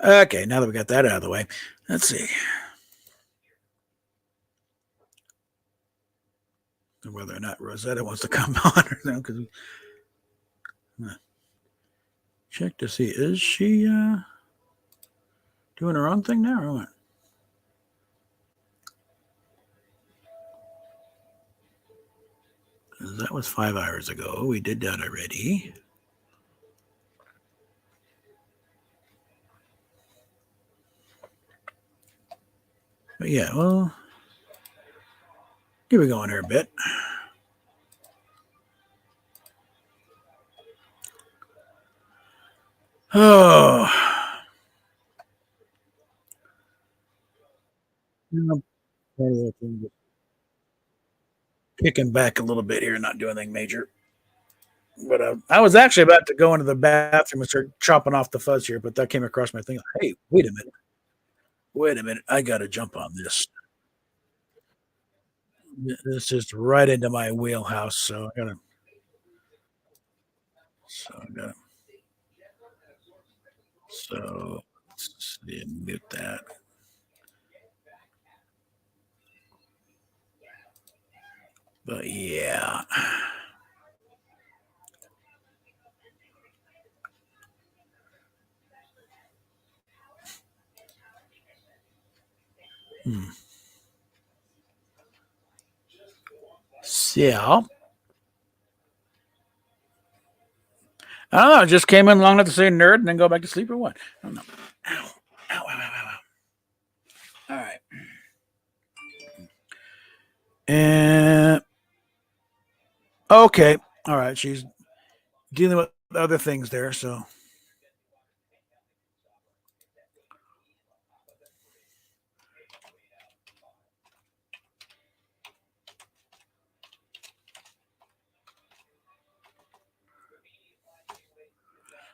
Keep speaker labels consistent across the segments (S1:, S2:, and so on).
S1: Okay, now that we got that out of the way, let's see whether or not Rosetta wants to come on or not. Because check to see, is she doing her own thing now or what? That was 5 hours ago. We did that already. But yeah, well, keep it going here a bit. Oh. Kicking back a little bit here, not doing anything major. But I was actually about to go into the bathroom and start chopping off the fuzz here, but that came across my thing. Hey, wait a minute. Wait a minute. I got to jump on this. This is right into my wheelhouse. So I got to. So I got to. So let's see, mute that. But yeah. So I don't know. I just came in long enough to say nerd and then go back to sleep or what? I don't know. Ow. Ow, ow, ow, ow. All right. And okay. All right. She's dealing with other things there. So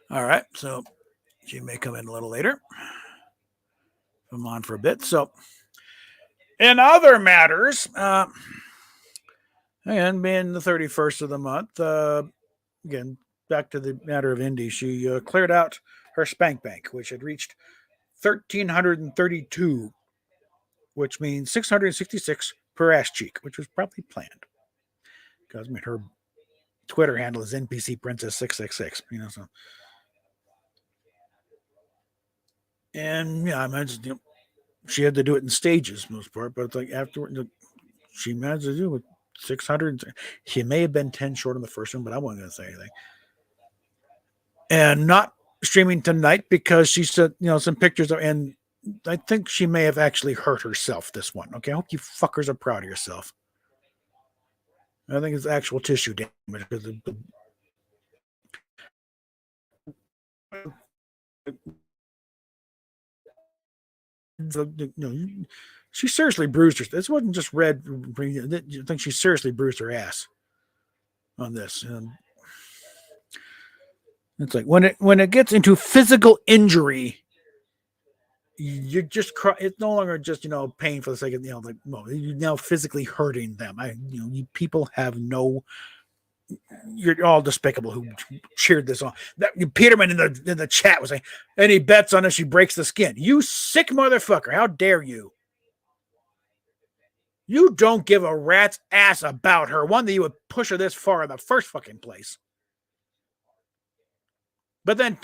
S1: all right. So she may come in a little later. I'm on for a bit. So in other matters, and being the 31st of the month, again, back to the matter of Indy, she cleared out her spank bank, which had reached 1,332, which means 666 per ass cheek, which was probably planned. Because I mean, her Twitter handle is NPC Princess 666, so. And yeah, I imagine she had to do it in stages, most part, but it's like afterward, she managed to do it 600. She may have been 10 short on the first one, but I wasn't going to say anything. And not streaming tonight because she said, some pictures of, and I think she may have actually hurt herself this one. Okay. I hope you fuckers are proud of yourself. I think it's actual tissue damage because she seriously bruised her. This wasn't just red. I think she seriously bruised her ass on this. And it's like when it gets into physical injury, you just cry. It's no longer just pain for the sake of like no, you're now physically hurting them. You people have no. You're all despicable who cheered this on. That Peterman in the chat was saying, "Any bets on if she breaks the skin? You sick motherfucker! How dare you? You don't give a rat's ass about her. One that you would push her this far in the first fucking place." But then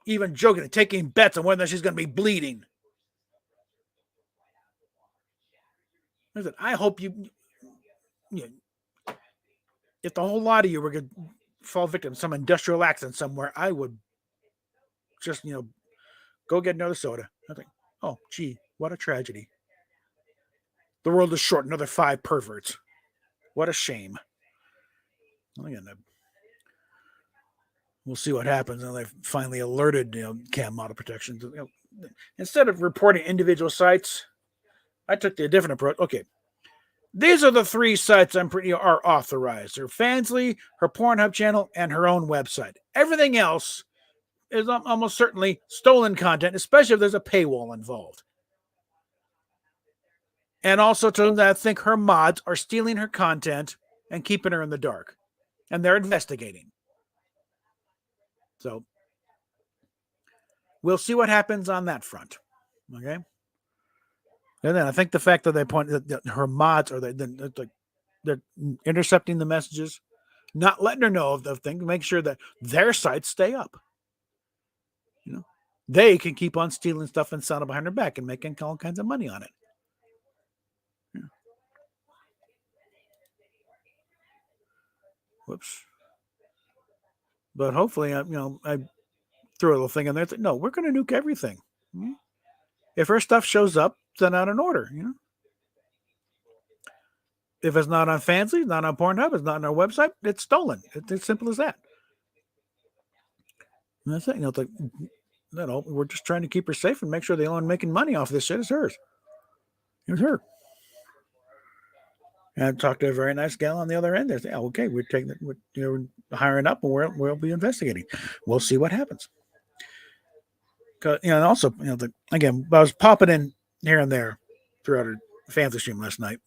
S1: even joking and taking bets on whether she's going to be bleeding. I hope you if the whole lot of you were going to fall victim to some industrial accident somewhere, I would just, go get another soda. I think, oh, gee, what a tragedy. The world is short, another 5 perverts. What a shame. Again, we'll see what happens. And they've finally alerted cam model protection. Instead of reporting individual sites, I took the different approach. Okay, these are the 3 sites I'm pretty are authorized. Her Fansly, her Pornhub channel, and her own website. Everything else is almost certainly stolen content, especially if there's a paywall involved. And also to them that I think her mods are stealing her content and keeping her in the dark. And they're investigating. So we'll see what happens on that front. Okay. And then I think the fact that they point that her mods are they're intercepting the messages, not letting her know of the thing, to make sure that their sites stay up. They can keep on stealing stuff and selling it behind her back and making all kinds of money on it. Whoops. But hopefully, I threw a little thing in there. No, we're going to nuke everything. If her stuff shows up, send out an order. If it's not on Fansly, not on Pornhub, it's not on our website, it's stolen. It's as simple as that. And that's it. It's like, we're just trying to keep her safe and make sure the only one making money off this shit is hers. It was her. And I talked to a very nice gal on the other end. They say, okay, we're taking it, we're hiring up, and we'll be investigating. We'll see what happens. And also, again, I was popping in here and there throughout her Fansly stream last night.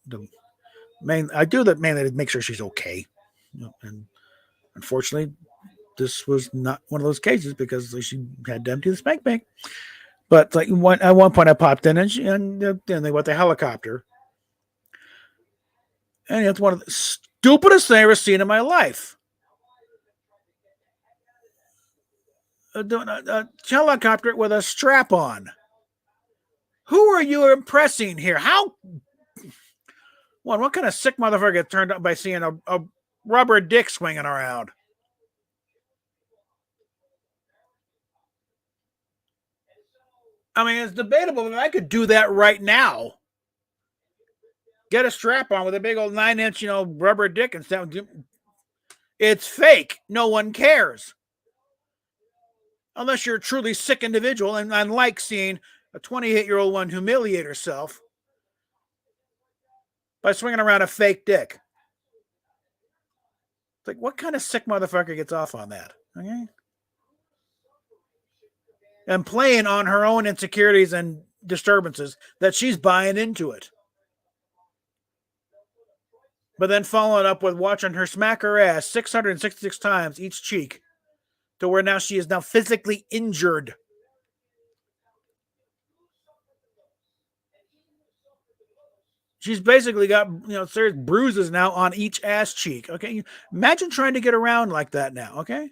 S1: I do that mainly to make sure she's okay. And unfortunately, this was not one of those cases because she had to empty the spank bank. But at one point, I popped in and they went the helicopter. And it's one of the stupidest things I've ever seen in my life. A helicopter with a strap on. Who are you impressing here? What kind of sick motherfucker gets turned up by seeing a rubber dick swinging around? I mean, it's debatable, but I could do that right now. Get a strap on with a big old 9-inch, rubber dick and stuff. It's fake. No one cares. Unless you're a truly sick individual and like seeing a 28-year-old one humiliate herself by swinging around a fake dick. It's like, what kind of sick motherfucker gets off on that? Okay. And playing on her own insecurities and disturbances that she's buying into it. But then following up with watching her smack her ass 666 times each cheek to where now she is now physically injured. She's basically got, serious bruises now on each ass cheek. Okay. Imagine trying to get around like that now. Okay.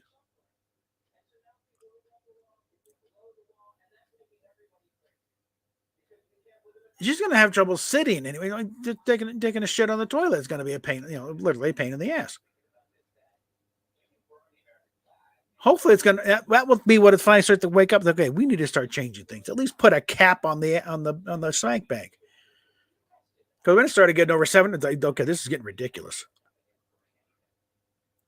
S1: She's going to have trouble sitting anyway. Just taking a shit on the toilet is going to be a pain, literally a pain in the ass. Hopefully that will be what it's finally starts to wake up. Okay, we need to start changing things. At least put a cap on the spank bank. Because when it started getting over 7, it's like, okay, this is getting ridiculous.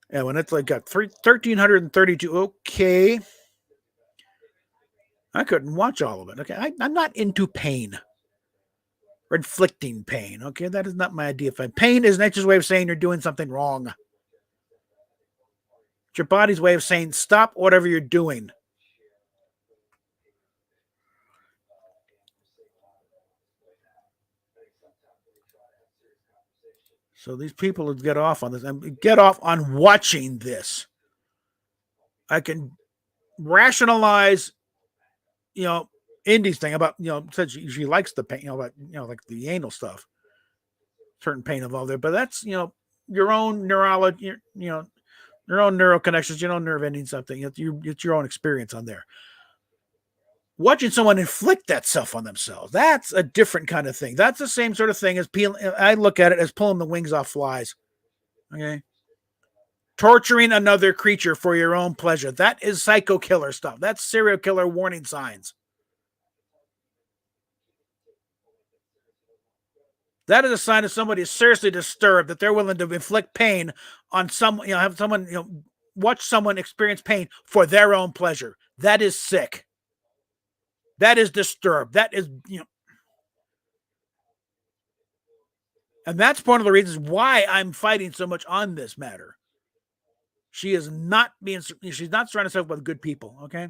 S1: And when it's like got 1,332, okay. I couldn't watch all of it. Okay, I'm not into pain. Or inflicting pain. Okay, that is not my idea. Pain is nature's way of saying you're doing something wrong. It's your body's way of saying stop whatever you're doing. So these people would get off on this and get off on watching this. I can rationalize, Indy's thing about, said she likes the pain, like the anal stuff, certain pain involved there, but that's, your own neurology, your own neural connections, nerve ending something. It's your own experience on there. Watching someone inflict that stuff on themselves, that's a different kind of thing. That's the same sort of thing as I look at it as pulling the wings off flies. Okay. Torturing another creature for your own pleasure. That is psycho killer stuff. That's serial killer warning signs. That is a sign of somebody is seriously disturbed, that they're willing to inflict pain on someone, have someone, watch someone experience pain for their own pleasure. That is sick. That is disturbed. That is, and that's one of the reasons why I'm fighting so much on this matter. She's not surrounding herself with good people, okay?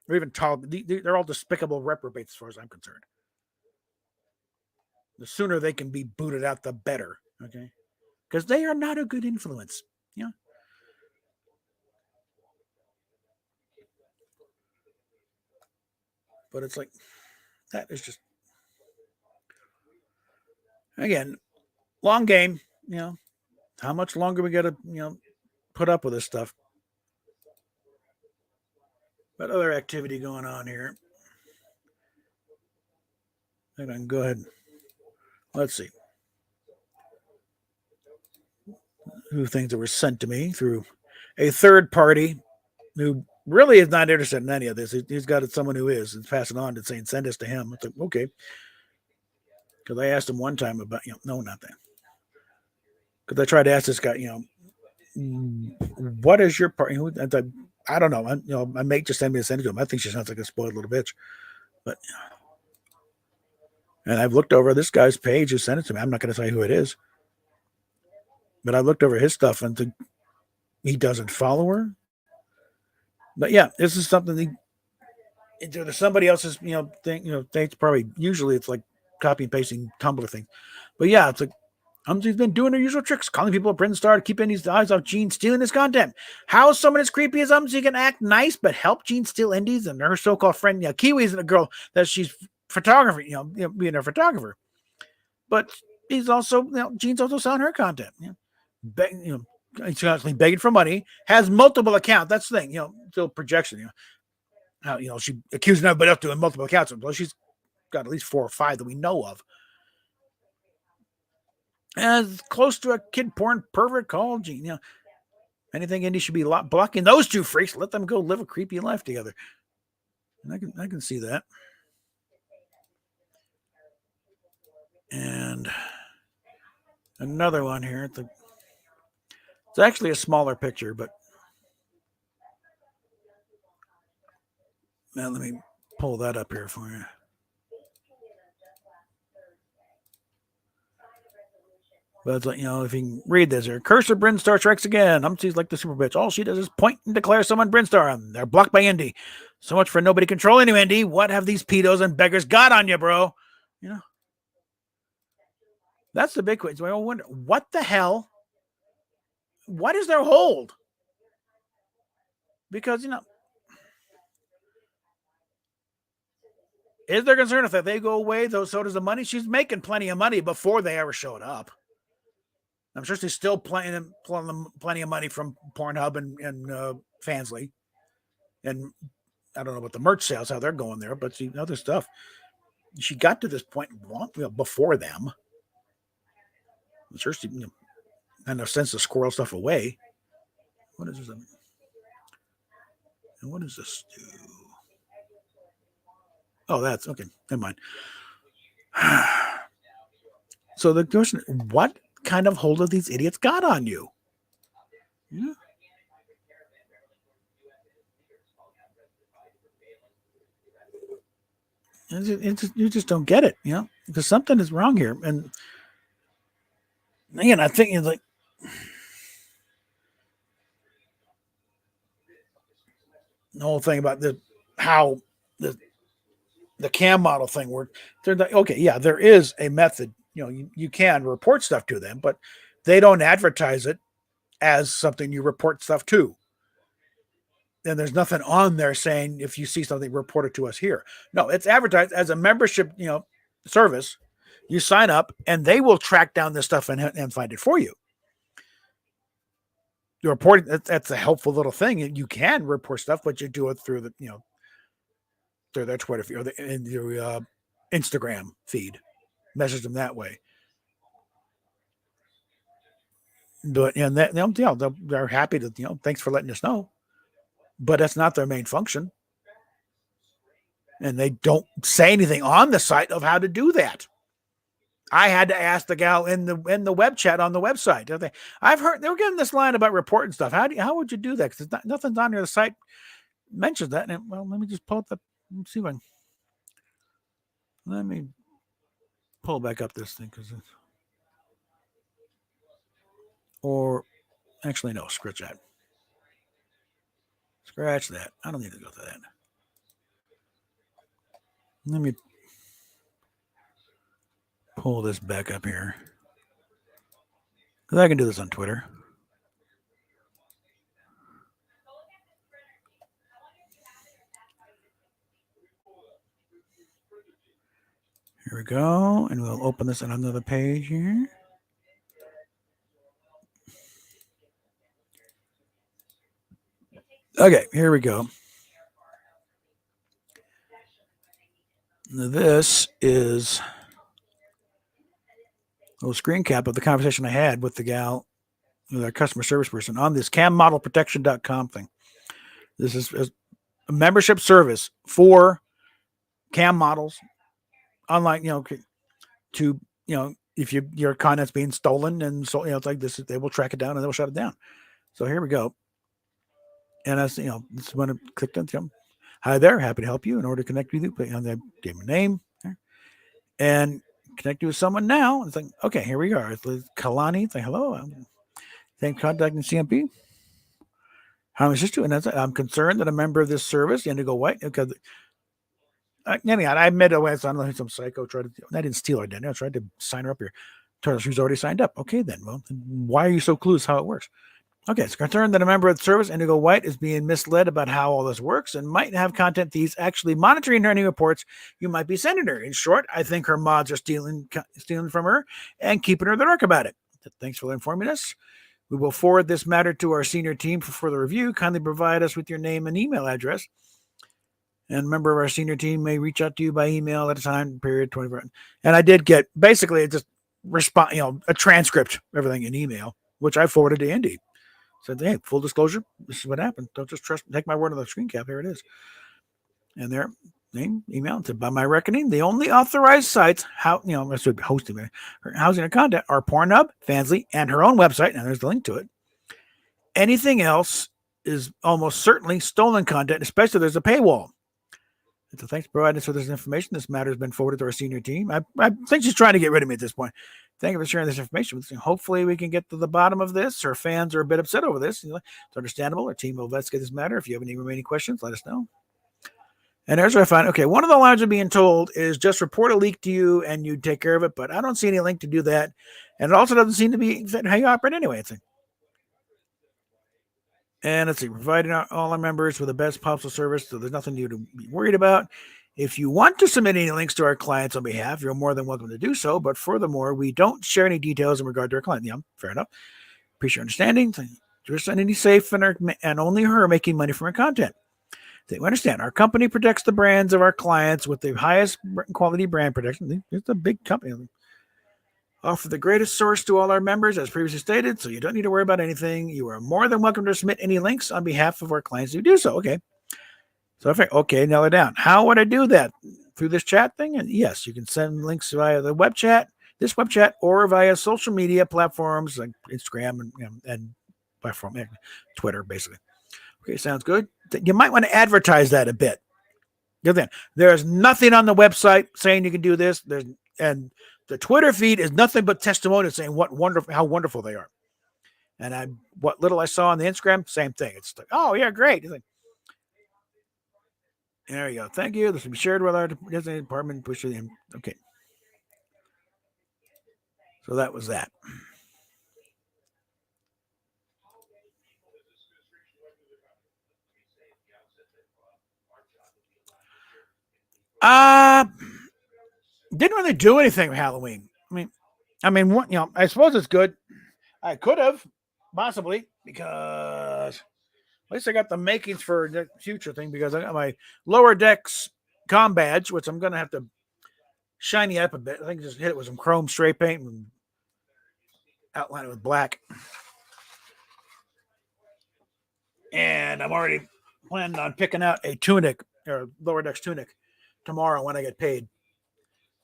S1: Or even they're all despicable reprobates as far as I'm concerned. The sooner they can be booted out, the better, okay? Because they are not a good influence, But it's like, that is just, again, long game. How much longer we got to, put up with this stuff? But other activity going on here. I can go ahead. Let's see. Who things that were sent to me through a third party who really is not interested in any of this. He's got someone who is and passing on to saying, send this to him. It's like, okay. Because I asked him one time about, no, not that. Because I tried to ask this guy, what is your part? I don't know. My mate just sent me to send it to him. I think she sounds like a spoiled little bitch. But, and I've looked over this guy's page who sent it to me. I'm not going to say who it is. But I looked over his stuff and he doesn't follow her. But yeah, this is something there's somebody else's, thing, it's probably, usually it's like copy and pasting Tumblr thing. But yeah, it's like, Umzi's been doing her usual tricks, calling people a Brinstar, keeping these eyes off Gene stealing his content. How someone as creepy as Umzi can act nice but help Gene steal indies and her so-called friend, Kiwi isn't a girl that she's photography, being a photographer. But he's also, Gene's also selling her content. He's constantly begging for money, has multiple accounts. That's the thing, still projection, she accusing everybody else doing multiple accounts. Well, she's got at least 4 or 5 that we know of. As close to a kid porn pervert called Gene. Anything indie should be blocking those two freaks. Let them go live a creepy life together. And I can see that. And another one here. It's actually a smaller picture, but now let me pull that up here for you. But it's like, if you can read this here. Cursor Brinstar strikes again. Umzi's like the super bitch. All she does is point and declare someone Brinstar, and they're blocked by Indy. So much for nobody controlling you, Indy. What have these pedos and beggars got on you, bro? That's the big question. I wonder, what the hell? What is their hold? Because, is there concern if they go away, so does the money? She's making plenty of money before they ever showed up. I'm sure she's still plenty of money from Pornhub and Fansly. And I don't know about the merch sales, how they're going there, but other stuff. She got to this point before them. I'm sure she had no sense to squirrel stuff away. What is this? And what does this do? Oh, that's okay. Never mind. So the question, what kind of hold of these idiots got on you? Yeah. You just don't get it, because something is wrong here. And again, I think it's like, the whole thing about how the cam model thing worked. They're like, okay, yeah, there is a method. You can report stuff to them, but they don't advertise it as something you report stuff to. And there's nothing on there saying if you see something, report it to us here. No, it's advertised as a membership, service. You sign up, and they will track down this stuff and find it for you. You're reporting. That's a helpful little thing. You can report stuff, but you do it through through their Twitter feed or your Instagram feed. Message them that way. But they're happy to thanks for letting us know. But that's not their main function. And they don't say anything on the site of how to do that. I had to ask the gal in the web chat on the website. I've heard they were getting this line about reporting stuff. How would you do that? Because nothing's on your site mentions that. And, well, let me just pull up let's see if let me pull back up this thing because or actually no, scratch that. Scratch that. I don't need to go to that. Let me pull this back up here. Because I can do this on Twitter. Here we go. And we'll open this on another page here. Okay, here we go. This is a little screen cap of the conversation I had with the gal, with our customer service person on this cammodelprotection.com thing. This is a membership service for cam models online, to, if your content's being stolen, and so, it's like this, they will track it down and they'll shut it down. So here we go. And as this is when I clicked on them. Hi there, happy to help you. In order to connect with you, I gave my name and connect you with someone now. It's like, okay, here we are. It's Kalani. It's like, hello. Thank contacting CMP. How am I assist you? And I'm concerned that a member of this service, Indigo White, because anyhow, I admit I don't know, some psycho tried to. I didn't steal her identity. I tried to sign her up here. Turns out she's already signed up. Okay, then. Well, why are you so clueless how it works? Okay, it's concerned that a member of the service, Indigo White, is being misled about how all this works and might have content thieves actually monitoring her any reports you might be sending her. In short, I think her mods are stealing from her and keeping her in the dark about it. Thanks for informing us. We will forward this matter to our senior team for further review. Kindly provide us with your name and email address. And a member of our senior team may reach out to you by email at a time period 24. And I did get basically just a transcript, everything in email, which I forwarded to Indy. Said, hey, full disclosure, this is what happened. Don't just take my word on the screen cap. Here it is. And their name, email, and said, by my reckoning, the only authorized sites, housing or content are Pornhub, Fansly, and her own website. And there's the link to it. Anything else is almost certainly stolen content, especially if there's a paywall. So thanks for providing us with this information. This matter has been forwarded to our senior team. I think she's trying to get rid of me at this point. Thank you for sharing this information. Hopefully we can get to the bottom of this. Our fans are a bit upset over this. It's understandable. Our team will investigate this matter. If you have any remaining questions, let us know. And there's what I found. Okay, one of the lines I'm being told is just report a leak to you and you take care of it, but I don't see any link to do that. And it also doesn't seem to be how you operate anyway. And let's see, providing all our members with the best possible service, so there's nothing you to be worried about. If you want to submit any links to our clients on behalf, you're more than welcome to do so. But furthermore, we don't share any details in regard to our client. Yeah, fair enough. Appreciate your understanding. Just any safe and only her making money from her content. They understand our company protects the brands of our clients with the highest quality brand protection. It's a big company. Offer the greatest source to all our members, as previously stated, so you don't need to worry about anything. You are more than welcome to submit any links on behalf of our clients who do so. Okay. So, okay, nail it down. How would I do that? Through this chat thing? And yes, you can send links via the web chat, this web chat, or via social media platforms like Instagram and platform, Twitter, basically. Okay, sounds good. You might want to advertise that a bit. There's nothing on the website saying you can do this. And the Twitter feed is nothing but testimonials saying how wonderful they are. And what little I saw on the Instagram, same thing. It's like, oh yeah, great. It's like, there you go. Thank you. This will be shared with our department. Push it in. Okay. So that was that. Didn't really do anything with Halloween. I suppose it's good. I could have possibly, because at least I got the makings for the future thing, because I got my Lower Decks com badge, which I'm going to have to shiny up a bit. I think just hit it with some chrome spray paint and outline it with black. And I'm already planning on picking out a tunic, or Lower Decks tunic, tomorrow when I get paid.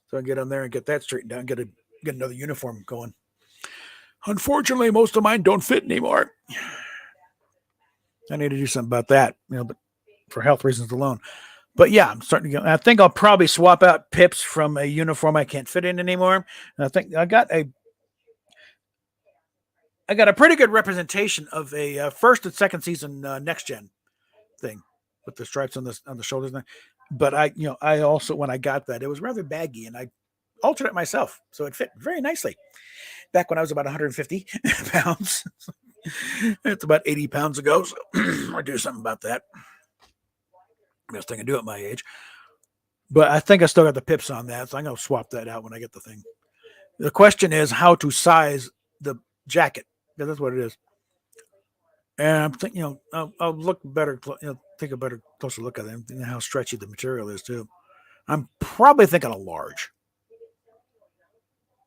S1: So I can get on there and get that straightened out, get another uniform going. Unfortunately, most of mine don't fit anymore. I need to do something about that, but for health reasons alone. But yeah, I'm starting to go. I think I'll probably swap out Pips from a uniform I can't fit in anymore. And I think I got a pretty good representation of a first and second season Next Gen thing with the stripes on the shoulders. But I also, when I got that, it was rather baggy, and I altered it myself, so it fit very nicely. Back when I was about 150 pounds. It's about 80 pounds ago, so I'll do something about that. Best thing I do at my age. But I think I still got the pips on that, so I'm gonna swap that out when I get the thing. The question is how to size the jacket. Yeah, that's what it is. And I'm thinking, I'll look better, take a better closer look at it and how stretchy the material is too. I'm probably thinking a large.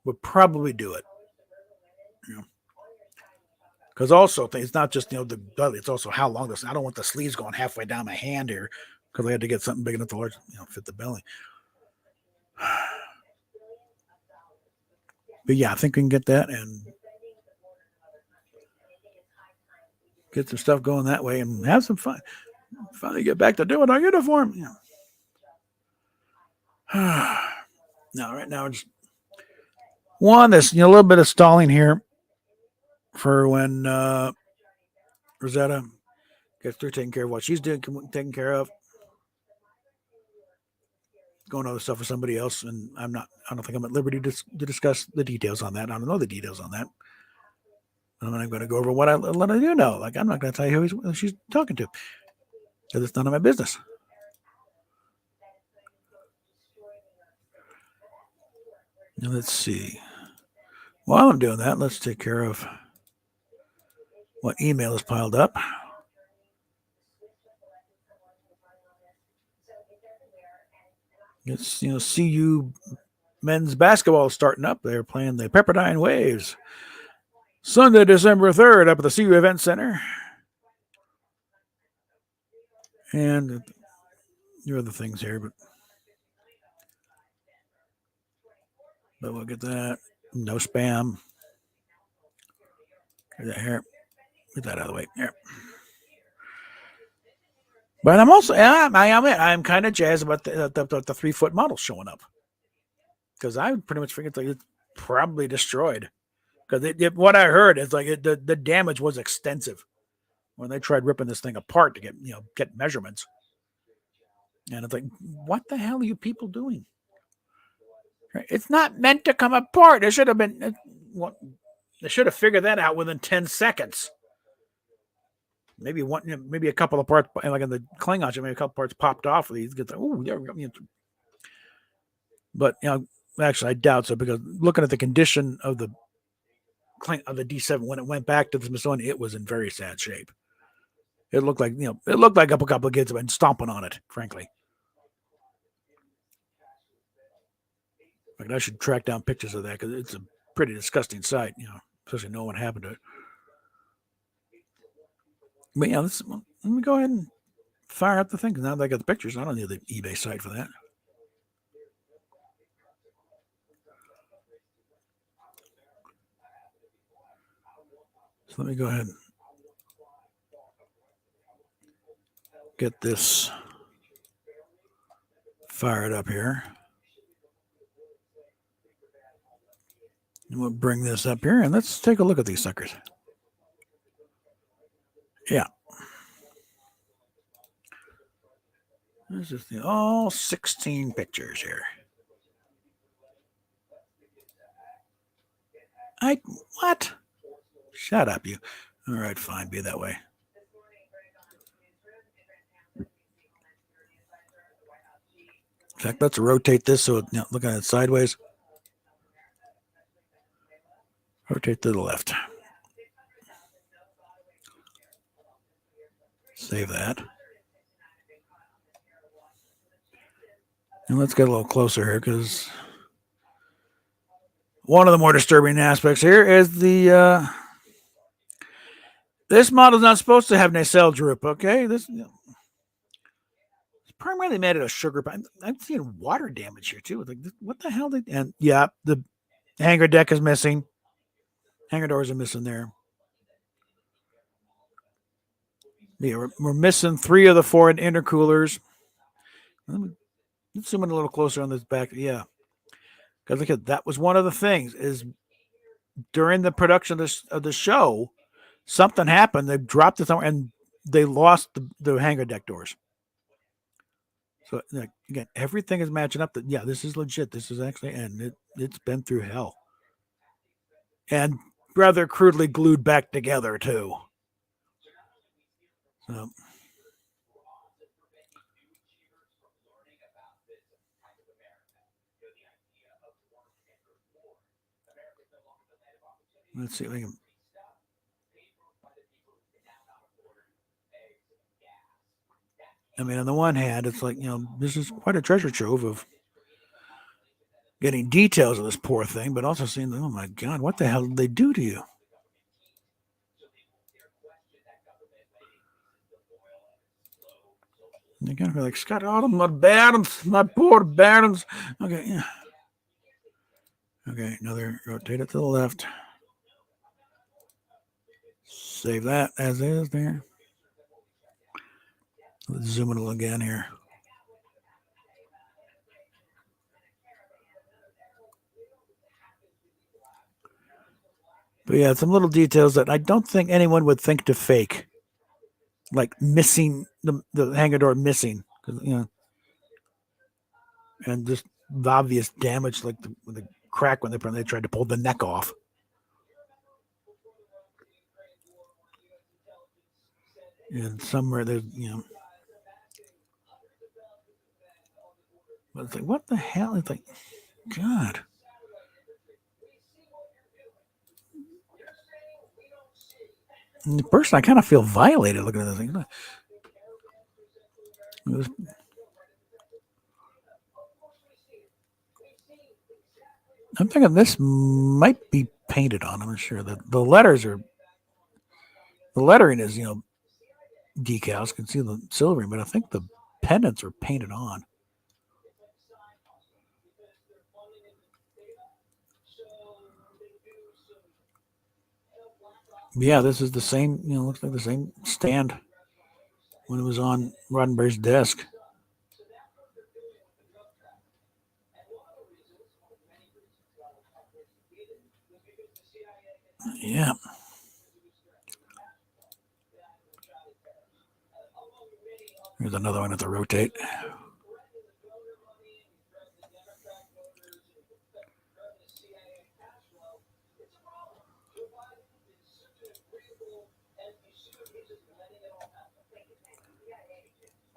S1: Would probably do it. Because also it's not just the belly; it's also how long this. I don't want the sleeves going halfway down my hand here because I had to get something big enough to large, fit the belly. But yeah, I think we can get that and get some stuff going that way and have some fun. Finally get back to doing our uniform. No, right now just there's a little bit of stalling here for when Rosetta gets through taking care of what she's doing, taking care of, going over stuff for somebody else, and I don't think I'm at liberty to discuss the details on that. I don't know the details on that. I'm going to go over what I do know. Like, I'm not going to tell you who she's talking to because it's none of my business. Now, let's see. While I'm doing that, let's take care of what email is piled up. It's, CU men's basketball is starting up. They're playing the Pepperdine Waves. Sunday, December 3rd, up at the CU Event Center. And your other things here, but we'll get that. No spam. Get that here. Get that out of the way. Here. But I'm also, I'm kind of jazzed about the 3-foot model showing up. Because I pretty much figured it's probably destroyed. Because what I heard is the damage was extensive when they tried ripping this thing apart to get measurements. And it's like, what the hell are you people doing? It's not meant to come apart. It should have been. They should have figured that out within 10 seconds. Maybe maybe a couple of parts, like in the Klingon, maybe a couple parts popped off. These get but actually, I doubt so because looking at the condition of the D7 when it went back to the Smithsonian, it was in very sad shape. It looked like a couple of kids have been stomping on it. Frankly, like I should track down pictures of that because it's a pretty disgusting sight. Especially knowing what happened to it. But yeah, let me go ahead and fire up the thing. Now that I got the pictures, I don't need the eBay site for that. So let me go ahead and get this fired up here. And we'll bring this up here and let's take a look at these suckers. Yeah. This is all 16 pictures here. What? Shut up, you. All right, fine. Be that way. In fact, let's rotate this so look at it sideways. Rotate to the left. Save that. And let's get a little closer here because one of the more disturbing aspects here is this model's not supposed to have nacelle droop, okay? This it's primarily made out of sugar, but I'm seeing water damage here too. Like, what the hell? And yeah, the hangar deck is missing. Hangar doors are missing there. Yeah, we're missing 3 of the 4 intercoolers. Let's zoom in a little closer on this back. Yeah. Because look at that was one of the things is during the production of the show, something happened. They dropped it somewhere and they lost the hangar deck doors. So again, everything is matching up. That this is legit. This is actually, and it's been through hell, and rather crudely glued back together too. So Let's see if we can. I mean, on the one hand, it's like, this is quite a treasure trove of getting details of this poor thing, but also seeing, oh my God, what the hell did they do to you? You're gonna be like, Scott, oh, my Barons, my poor Barons. Okay, yeah. Okay, another rotate it to the left. Save that as is there. Let's zoom it again here. But yeah, some little details that I don't think anyone would think to fake, like missing the hangar door missing, and just the obvious damage, like the crack when they tried to pull the neck off. And somewhere there's, but it's like, what the hell? It's like, God. And first, I kind of feel violated looking at this thing. I'm thinking this might be painted on. I'm not sure. The letters are, the lettering is, decals. You can see the silvering, but I think the pendants are painted on. Yeah, this is the same, looks like the same stand when it was on Roddenberry's desk. Yeah. Here's another one at the rotate.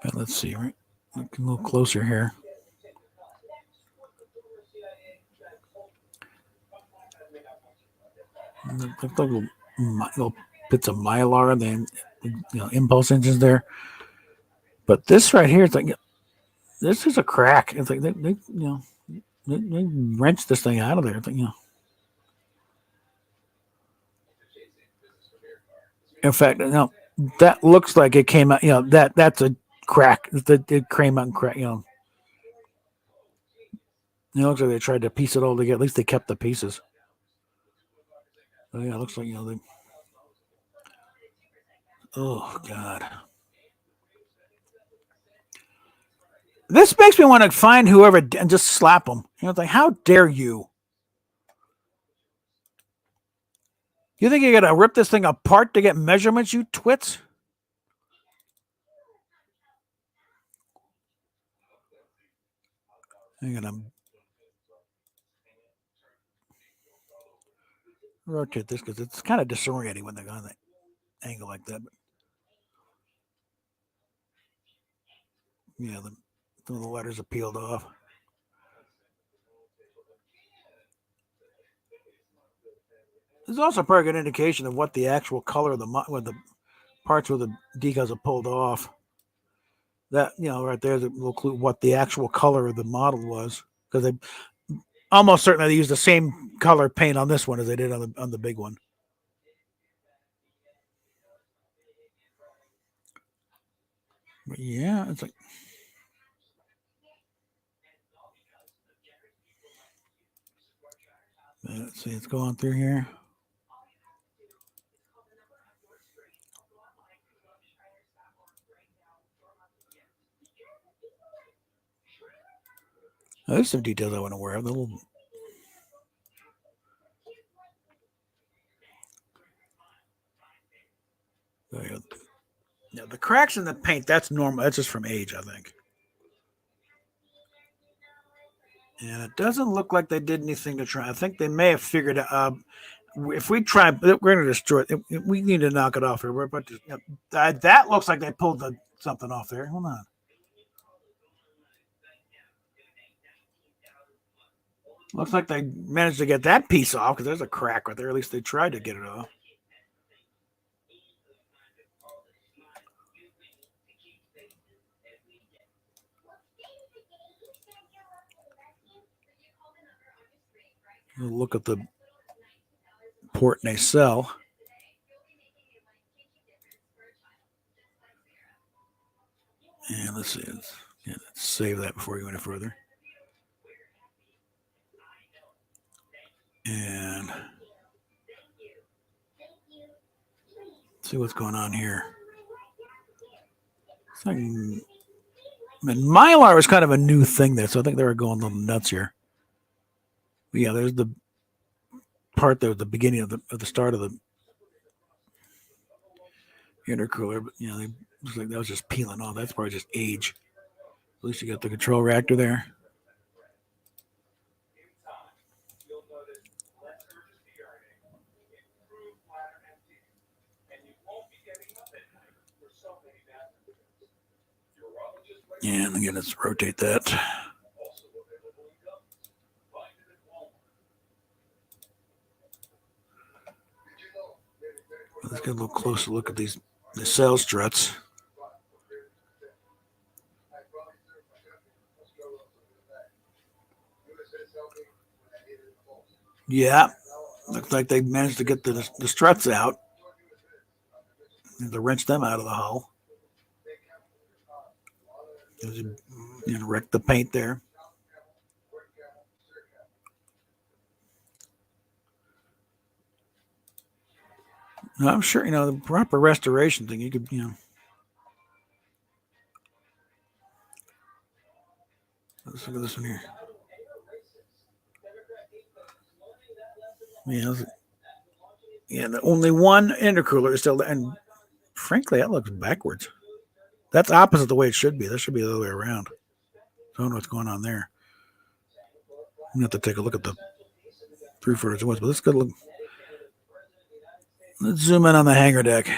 S1: And let's see, right? Look a little closer here. Looks like little bits of Mylar and then impulse engines there. But this right here, it's like, this is a crack. It's like they wrenched this thing out of there. It's like, in fact, that looks like it came out. That's a crack. It came out and crack. It looks like they tried to piece it all together. At least they kept the pieces. So yeah, it looks like they. Oh God. This makes me want to find whoever and just slap them. It's like, how dare you? You think you're gonna rip this thing apart to get measurements, you twits? I'm gonna rotate this because it's kind of disorienting when they're on that angle like that. But yeah, some of the letters are peeled off. This is also a pretty good indication of what the actual color of the parts where the decals are pulled off. That right there will clue what the actual color of the model was, because they almost certainly they used the same color paint on this one as they did on the big one. But yeah, it's like. Let's see, it's going through here. Oh, there's some details I want to wear. The little. Yeah, the cracks in the paint, that's normal. That's just from age, I think. And it doesn't look like they did anything to try. I think they may have figured out. If we try, we're going to destroy it. We need to knock it off here. We're about to, that looks like they pulled something off there. Hold on. Looks like they managed to get that piece off because there's a crack right there. At least they tried to get it off. We'll look at the port nacelle. And let's see. Let's save that before we go any further. And see what's going on here. It's like, Mylar was kind of a new thing there, so I think they were going a little nuts here. But yeah, there's the part there at the beginning of the start of the intercooler, but they looks like that was just peeling off. That's probably just age. At least you got the control reactor there. And again, let's rotate that. Let's get a little closer look at the cell struts. Yeah, looks like they managed to get the struts out. To wrench them out of the hull. Wreck the paint there. No, I'm sure, the proper restoration thing, you could, let's look at this one here. Yeah, the only one intercooler is still there. And frankly, that looks backwards. That's opposite the way it should be. That should be the other way around. I don't know what's going on there. I'm going to have to take a look at the 3/4 once, but let's go look. Let's zoom in on the hangar deck.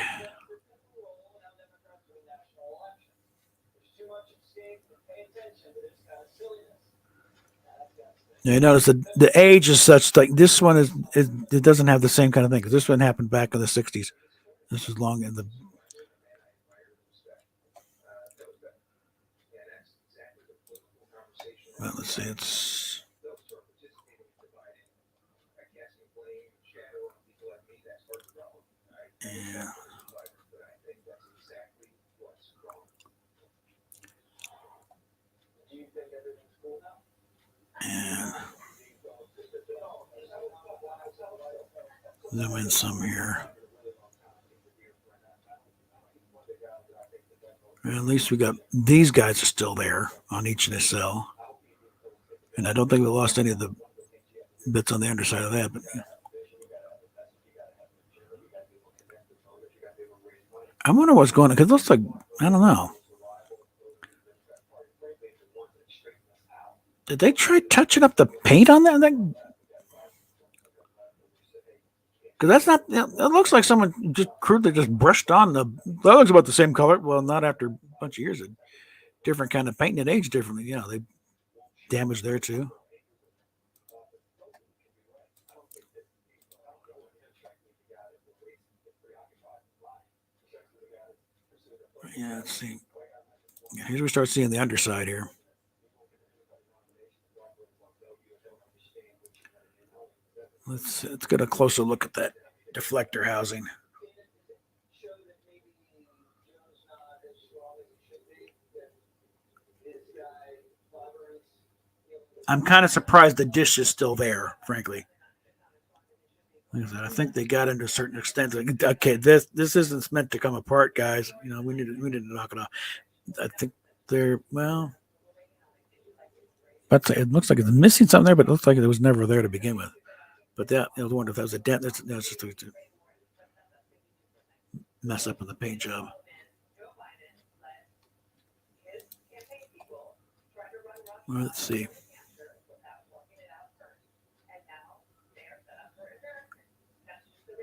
S1: You notice that the age is such, like this one it doesn't have the same kind of thing, because this one happened back in the 60s. This was long in the. Well, let's see. It's. Yeah. And zoom in some here. And at least we got these guys are still there on each nacelle. And I don't think we lost any of the bits on the underside of that. But I wonder what's going on, because it looks like, I don't know. Did they try touching up the paint on that thing? Because that's not, it looks like someone just crudely just brushed on that looks about the same color. Well, not after a bunch of years. A different kind of paint and it aged differently. They damaged there too. Yeah, let's see. Here's where we start seeing the underside here. Let's get a closer look at that deflector housing. I'm kind of surprised the dish is still there, frankly. I think they got into a certain extent. Like, okay, this isn't meant to come apart, guys. We need to knock it off. I think they're but it looks like it's missing something there, but it looks like it was never there to begin with. But that, I wonder if that was a dent. That's just to mess up in the paint job. Well, let's see.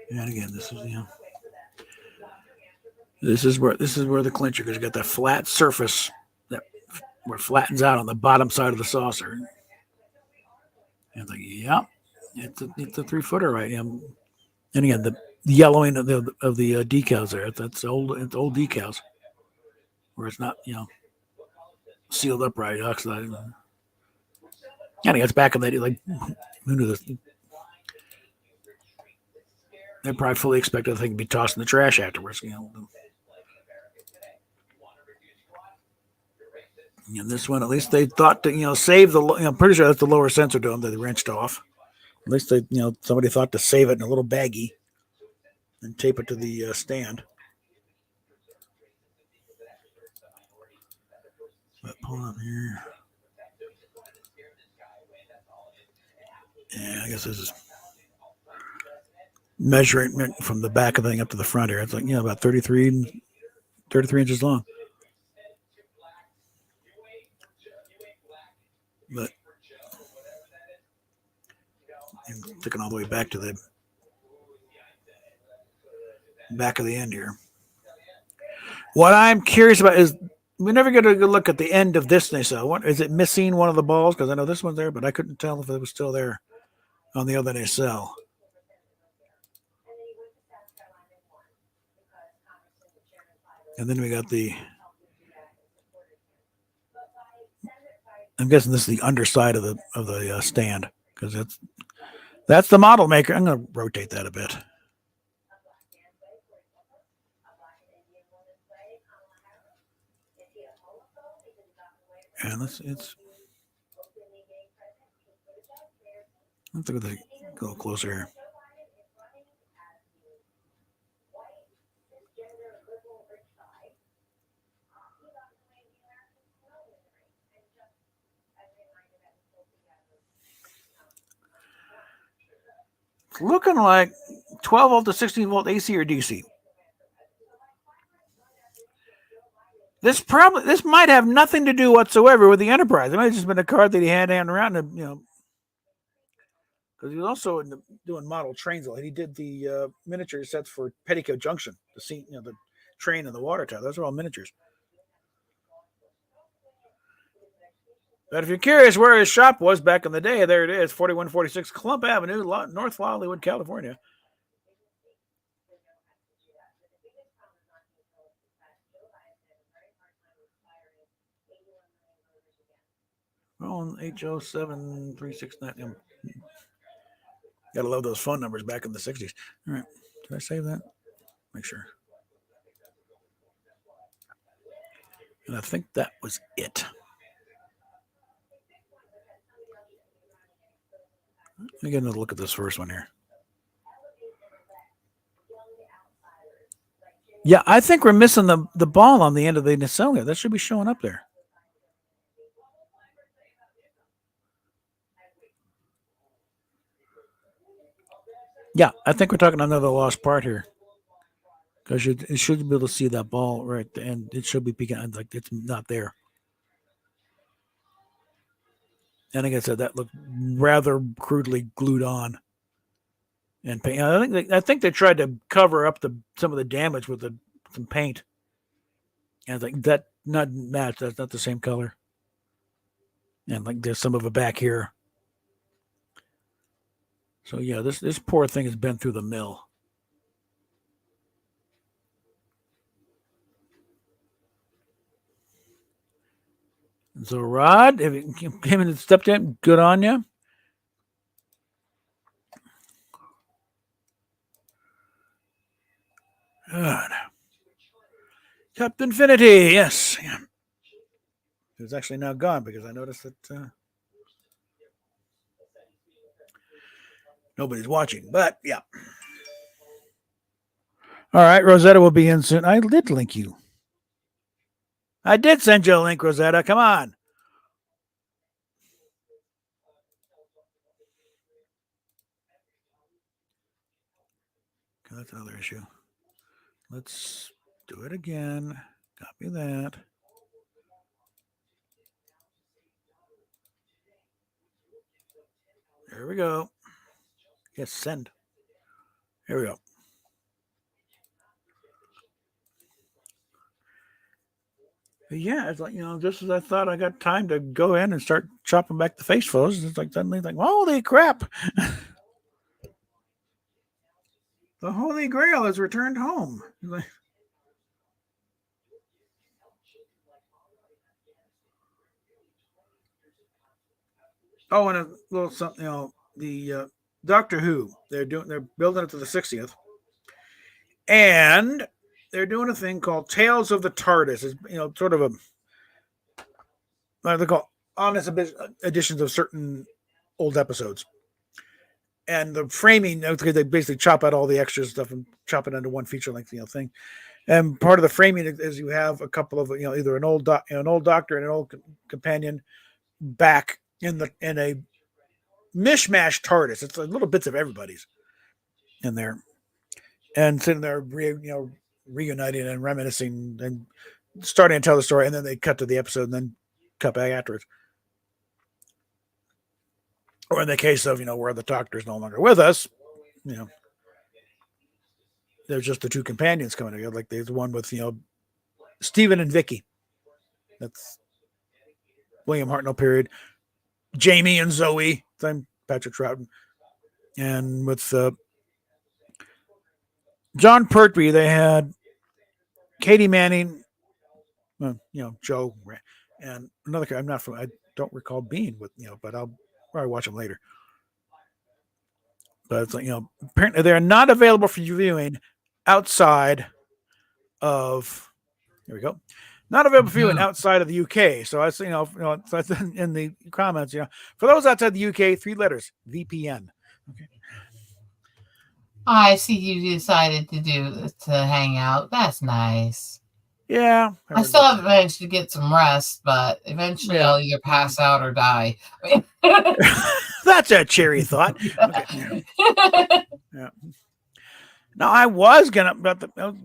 S1: And again, this is where the clincher, because you got that flat surface that where it flattens out on the bottom side of the saucer. And it's like, yeah, it's a 3-footer, right? And again, the yellowing of the decals there. That's old. It's old decals where it's not sealed up right, oxidized. And it gets back in that like who knew this? They probably fully expected the thing to be tossed in the trash afterwards. And this one, at least they thought to save the. I'm pretty sure that's the lower sensor dome that they wrenched off. At least they somebody thought to save it in a little baggie and tape it to the stand. But pull up here. Yeah, I guess this is measuring from the back of the thing up to the front here. It's like about 33 inches long. But sticking all the way back to the back of the end here. What I'm curious about is we never get a good look at the end of this nacelle. What is it missing? One of the balls? Because I know this one's there, but I couldn't tell if it was still there on the other nacelle. And then we got the. I'm guessing this is the underside of the stand because that's the model maker. I'm going to rotate that a bit. And let's look at the go closer here. It's looking like 12 volt to 16 volt AC or DC. This might have nothing to do whatsoever with the Enterprise. It might have just been a card that he had hanging around, because he was also doing model trains. He did the miniature sets for Petticoat Junction, the scene, the train and the water tower. Those are all miniatures. But if you're curious where his shop was back in the day, there it is, 4146 Clump Avenue, North Hollywood, California. Well, H07369. Gotta love those phone numbers back in the 60s. All right. Did I save that? Make sure. And I think that was it. Let me get another look at this first one here. Yeah, I think we're missing the ball on the end of the nacelle here. That should be showing up there. Yeah, I think we're talking another lost part here. Because it should be able to see that ball right at the end. It should be peeking like it's not there. And like I said, that looked rather crudely glued on. And paint. I think they tried to cover up some of the damage with some paint. And I think that not match. That's not the same color. And like there's some of it back here. So yeah, this poor thing has been through the mill. And so Rod, if you came in and stepped in, good on you. Good. Captain Infinity, yes. Yeah. It was actually now gone because I noticed that nobody's watching. But yeah. All right, Rosetta will be in soon. I did link you. I did send you a link, Rosetta. Come on. Okay, that's another issue. Let's do it again. Copy that. There we go. Yes, send. Here we go. Yeah, it's like, just as I thought I got time to go in and start chopping back the face photos, it's like suddenly like, holy crap. The Holy Grail has returned home. Oh, and a little something, the Doctor Who, they're building it to the 60th. And they're doing a thing called Tales of the TARDIS. It's, sort of a, they call honest editions of certain old episodes. And the framing, they basically chop out all the extra stuff and chop it into one feature length, thing. And part of the framing is you have a couple of, either an old doctor and an old companion back in a mishmash TARDIS. It's like little bits of everybody's in there, and sitting there, reuniting and reminiscing and starting to tell the story, and then they cut to the episode and then cut back afterwards. Or in the case of where the doctor's no longer with us, there's just the two companions coming together. Like there's one with Stephen and Vicky. That's William Hartnell period. Jamie and Zoe. I'm Patrick Troughton. And with John Pertwee, they had Katie Manning, Joe, and another guy. I don't recall being with, but I'll probably watch them later. But it's like, apparently they're not available for viewing outside of, here we go. Not available for viewing outside of the UK. So I say, so I said in the comments, for those outside the UK, 3 letters, VPN. Okay.
S2: I see you decided to hang out. That's nice.
S1: Yeah.
S2: I still haven't managed to get some rest, but eventually I'll either pass out or die.
S1: That's a cheery thought. Okay. Yeah. Now I was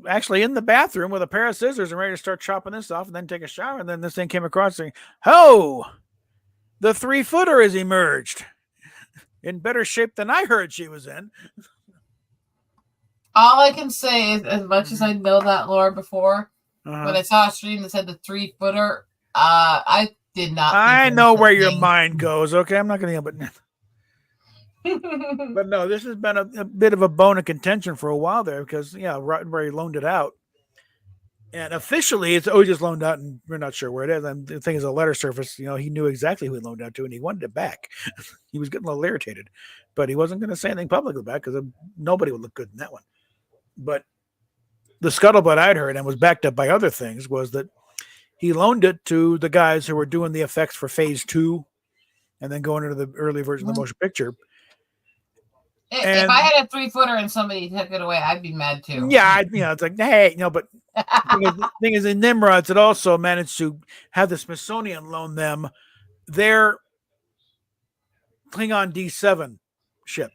S1: actually in the bathroom with a pair of scissors and ready to start chopping this off and then take a shower, and then this thing came across saying, "Oh, the 3-footer has emerged in better shape than I heard she was in."
S2: All I can say is, as much as I know that lore before, when I saw a stream that said the 3-footer, I did not.
S1: I know where your mind goes. Okay, I'm not going to yell, but no, this has been a bit of a bone of contention for a while there because, Roddenberry loaned it out. And officially, it's just loaned out, and we're not sure where it is. And the thing is, a letter surface, he knew exactly who he loaned out to, and he wanted it back. He was getting a little irritated, but he wasn't going to say anything publicly about it because nobody would look good in that one. But the scuttlebutt I'd heard, and was backed up by other things, was that he loaned it to the guys who were doing the effects for Phase 2 and then going into the early version of the motion picture.
S2: If I had a 3-footer and somebody took it away, I'd be mad too.
S1: Yeah, it's like, hey, but the thing is, in Nimrods, it also managed to have the Smithsonian loan them their Klingon D7 ship,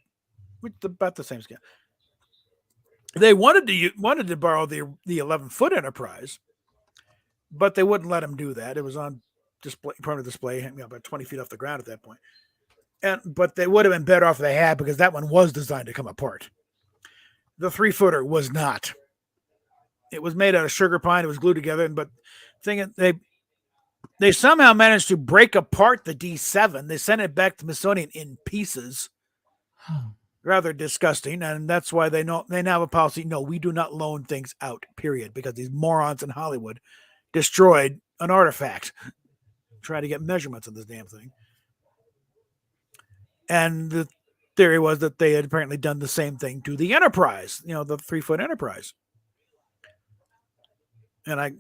S1: which is about the same scale. They wanted to borrow the 11-foot Enterprise, but they wouldn't let him do that. It was on display, permanent display, about 20 feet off the ground at that point. But they would have been better off if they had, because that one was designed to come apart. The 3-footer was not. It was made out of sugar pine. It was glued together, but they somehow managed to break apart the D7. They sent it back to Smithsonian in pieces. Rather disgusting, and that's why they now have a policy. No, we do not loan things out, period, because these morons in Hollywood destroyed an artifact. Try to get measurements of this damn thing. And the theory was that they had apparently done the same thing to the Enterprise, the 3-foot Enterprise. And I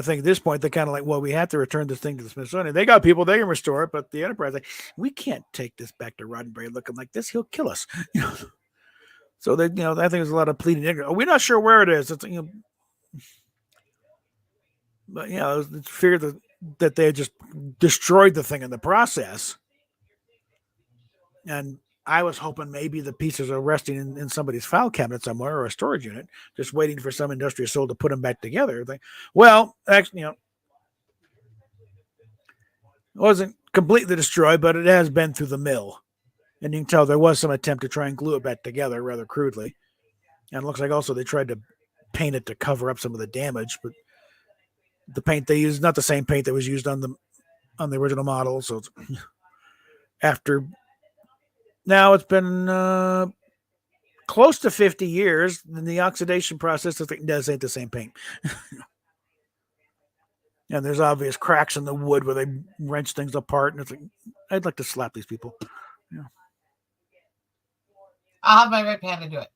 S1: think at this point, they're kind of like, well, we have to return this thing to the Smithsonian. They got people, they can restore it, but the Enterprise, we can't take this back to Roddenberry looking like this. He'll kill us. So they, I think there's a lot of pleading. We're not sure where it is. It's, but it's feared that they had just destroyed the thing in the process. And I was hoping maybe the pieces are resting in somebody's file cabinet somewhere or a storage unit, just waiting for some industrious soul to put them back together. Well, actually, it wasn't completely destroyed, but it has been through the mill. And you can tell there was some attempt to try and glue it back together rather crudely. And it looks like also they tried to paint it to cover up some of the damage, but the paint they use, not the same paint that was used on the original model. So after now, it's been close to 50 years. In the oxidation process, it does ain't the same paint. And there's obvious cracks in the wood where they wrench things apart, and it's like, I'd like to slap these people. Yeah.
S2: I'll have my right hand to do it.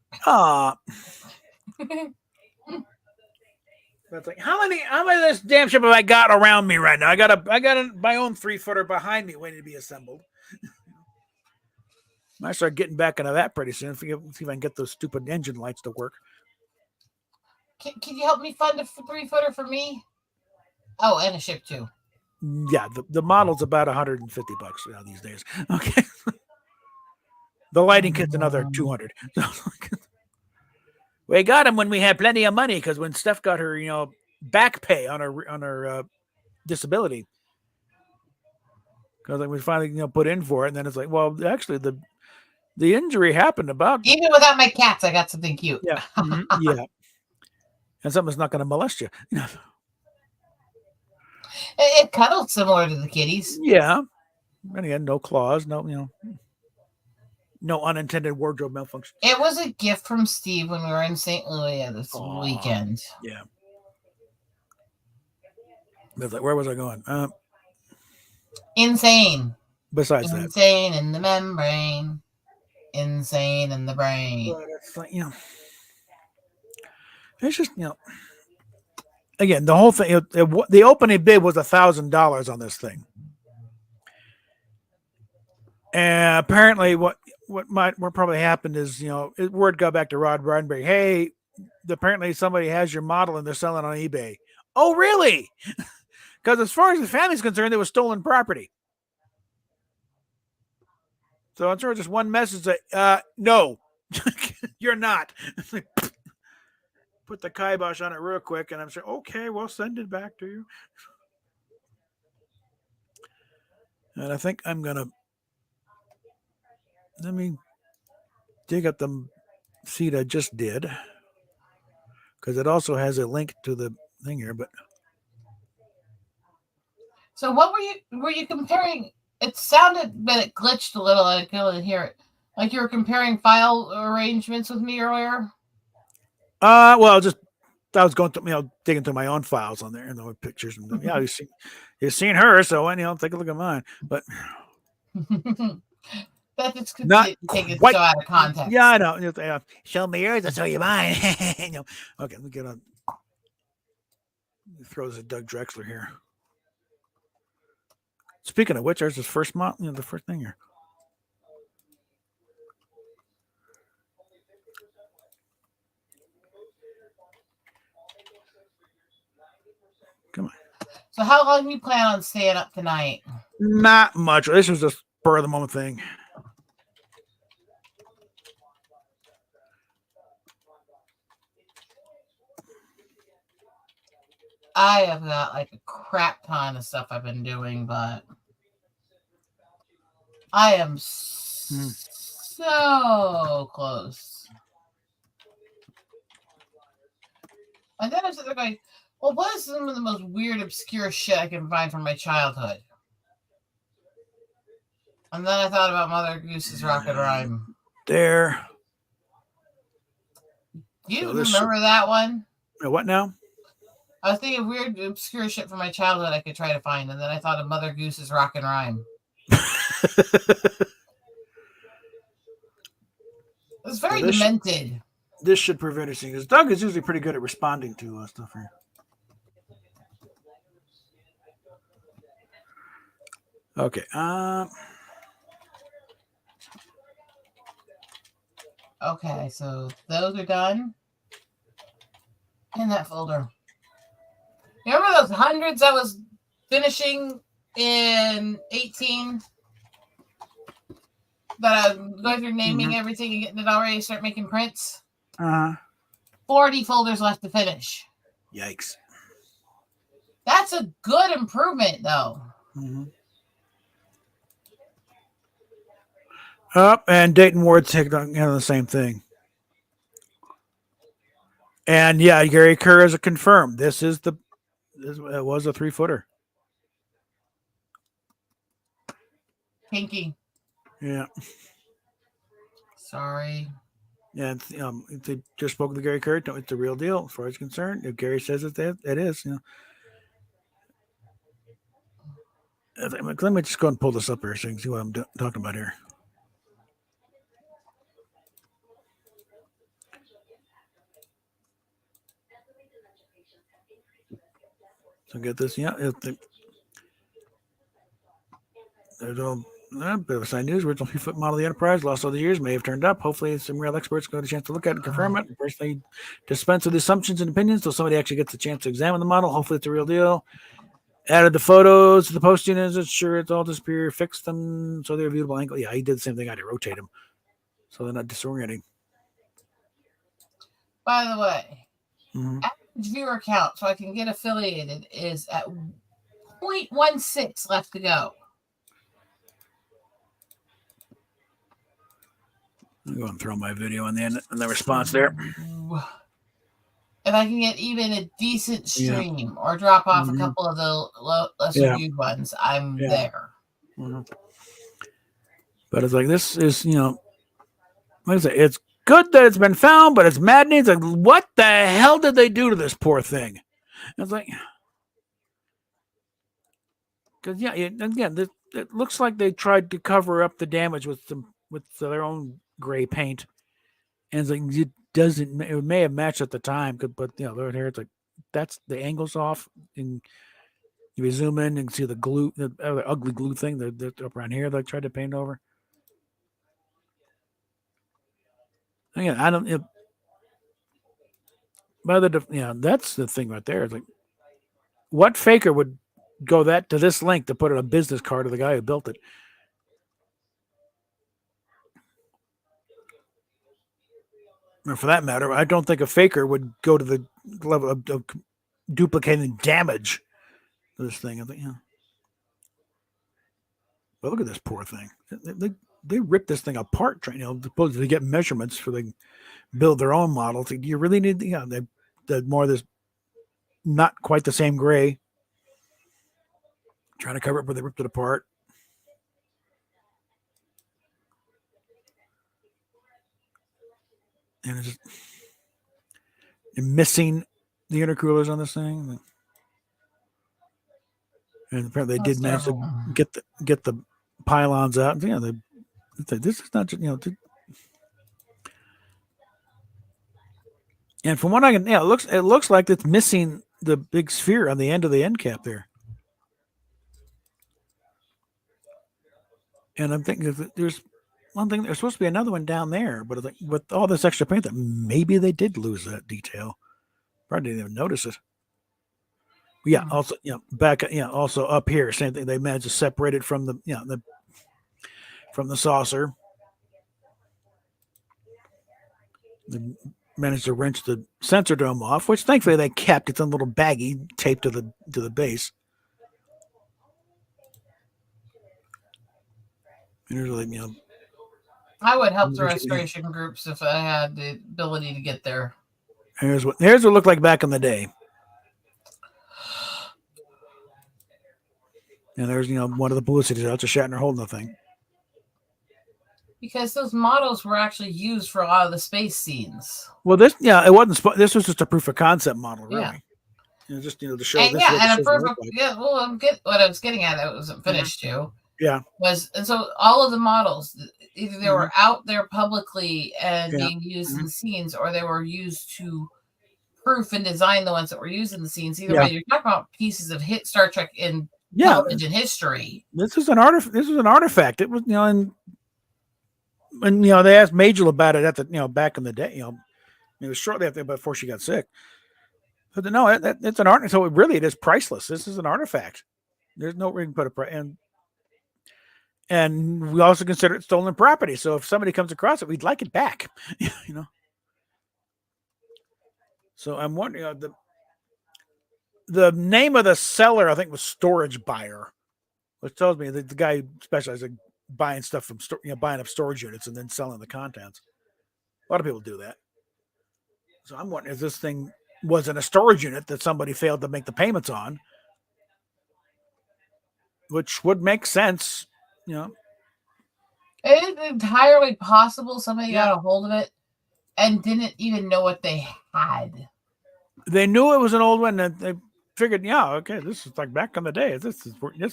S1: That's like, how many of this damn shit have I got around me right now? I got my own 3-footer behind me waiting to be assembled. I start getting back into that pretty soon. See if I can get those stupid engine lights to work.
S2: Can you help me fund a 3-footer for me? Oh, and a ship too.
S1: Yeah, the model's about $150 these days. Okay. The lighting kit's another $200. We got him when we had plenty of money, because when Steph got her, back pay on her disability, because we finally put in for it, and then it's like, well, actually the injury happened about
S2: even without my cats. I got something cute.
S1: Yeah, yeah, and something's not going to molest you.
S2: It cuddled similar to the kitties.
S1: Yeah, and again, no claws, no unintended wardrobe malfunction.
S2: It was a gift from Steve when we were in St. Louis this weekend.
S1: Yeah. Like, where was I going?
S2: Insane.
S1: Besides that.
S2: Insane in the membrane. Insane in the brain.
S1: But it's like, it's just, again, the whole thing, the opening bid was $1,000 on this thing. And apparently what probably happened is, word got back to Rod Roddenberry. Hey, apparently somebody has your model and they're selling on eBay. Oh, really? Because as far as the family's concerned, it was stolen property. So I'm sure just one message that, no, you're not. Put the kibosh on it real quick, and I'm sure, okay, we'll send it back to you. And I think I'm going to, let me dig up the seed I just did, because it also has a link to the thing here. But
S2: so what were you comparing? It sounded that it glitched a little. I couldn't hear it. Like you were comparing file arrangements with me earlier.
S1: Well, I was going to, digging through my own files on there and the pictures, and yeah, you've seen her, so take a look at mine. But
S2: that just could
S1: not
S2: take it
S1: quite,
S2: so out of context.
S1: Yeah, I know. Show me yours, I'll show you mine. Okay, let me get on. Throw this at Doug Drexler here. Speaking of which, there's this first model, the first thing here. Come on.
S2: So how long do you plan on staying up tonight?
S1: Not much. This was just spur of the moment thing.
S2: I have got like a crap ton of stuff I've been doing, but I am so close. And then I'm sitting there going, well, what is some of the most weird, obscure shit I can find from my childhood? And then I thought about Mother Goose's Rocket Rhyme.
S1: There.
S2: Do you remember that one?
S1: What now?
S2: I was thinking weird, obscure shit from my childhood I could try to find, and then I thought of Mother Goose's Rocket Rhyme. It's very demented.
S1: This should prevent us, because Doug is usually pretty good at responding to stuff here. Okay.
S2: Okay, so those are done in that folder. You remember those hundreds I was finishing in 18? That I was going through naming everything and getting it all ready to start making prints? 40 folders left to finish.
S1: Yikes.
S2: That's a good improvement, though.
S1: And Dayton Ward taking on the same thing. And yeah, Gary Kerr is a confirmed. This is it was a 3-footer.
S2: Pinky.
S1: Yeah.
S2: Sorry.
S1: Yeah, they just spoke to Gary Kerr. It's the real deal as far as concerned. If Gary says it is. Let me just go and pull this up here so you can see what I'm talking about here. So get this, there's a bit of side news. Original 3-foot model of the Enterprise, lost all the years, may have turned up. Hopefully, some real experts got a chance to look at it and confirm it. Personally, dispense with the assumptions and opinions until somebody actually gets a chance to examine the model. Hopefully, it's a real deal. Added the photos to the posting. Is it sure it's all disappear? Fixed them so they're viewable angle. Yeah, he did the same thing. I did rotate them so they're not disorienting.
S2: By the way,
S1: Mm-hmm.
S2: average viewer count, so I can get affiliated, is at 0.16 left to go.
S1: I'm going to throw my video in the response there.
S2: If I can get even a decent stream or drop off a couple of the lesser viewed ones, I'm there.
S1: Mm-hmm. But it's like, this is, like I say, it's good that it's been found, but it's maddening. It's like, what the hell did they do to this poor thing? And it's like, because again, it looks like they tried to cover up the damage with their own gray paint, and it's like it may have matched at the time, but right here it's like that's the angle's off, and you zoom in and see the glue, the ugly glue thing that up around here they tried to paint over. Again, I don't. That's the thing right there. It's like, what faker would go to this length to put in a business card of the guy who built it? Or for that matter, I don't think a faker would go to the level of duplicating damage to this thing. I think, but look at this poor thing. They ripped this thing apart, supposedly to get measurements for they build their own model. Do you really need the more of this not quite the same gray? Trying to cover it, but they ripped it apart. And it's just missing the intercoolers on this thing. And apparently they did manage to get the pylons out. This is not just, and from what I can, it looks like it's missing the big sphere on the end of the end cap there. And I'm thinking there's one thing, there's supposed to be another one down there, but with all this extra paint, that maybe they did lose that detail. Probably didn't even notice it. Yeah. Also, back, also up here, same thing. They managed to separate it from from the saucer. They managed to wrench the sensor dome off, which thankfully they kept. It's a little baggie taped to the base. And really,
S2: I would help the restoration groups if I had the ability to get there.
S1: Here's what it looked like back in the day. And there's, one of the publicities out to Shatner holding the thing.
S2: Because those models were actually used for a lot of the space scenes.
S1: Well, it wasn't. This was just a proof of concept model, really.
S2: Yeah.
S1: Just to show.
S2: And and a proof of Well, what I was getting at, it wasn't finished too.
S1: Yeah.
S2: And so all of the models, either they were out there publicly and being used in the scenes, or they were used to proof and design the ones that were used in the scenes. Either way, you're talking about pieces of Star Trek in television history.
S1: This is an artifact. It was, and they asked Majel about it at the, back in the day. It was shortly before she got sick. But no, it's an art. So it is priceless. This is an artifact. There's no way to put a price. And we also consider it stolen property. So if somebody comes across it, we'd like it back. So I'm wondering, the name of the seller, I think, was Storage Buyer, which tells me that the guy specializes in buying stuff from buying up storage units and then selling the contents. A lot of people do that. So I'm wondering, is this thing was in a storage unit that somebody failed to make the payments on, which would make sense, you know.
S2: It is entirely possible somebody
S1: Yeah.
S2: got a hold of it and didn't even know what they had.
S1: They knew it was an old one, and they figured, yeah, okay, this is like back in the day. This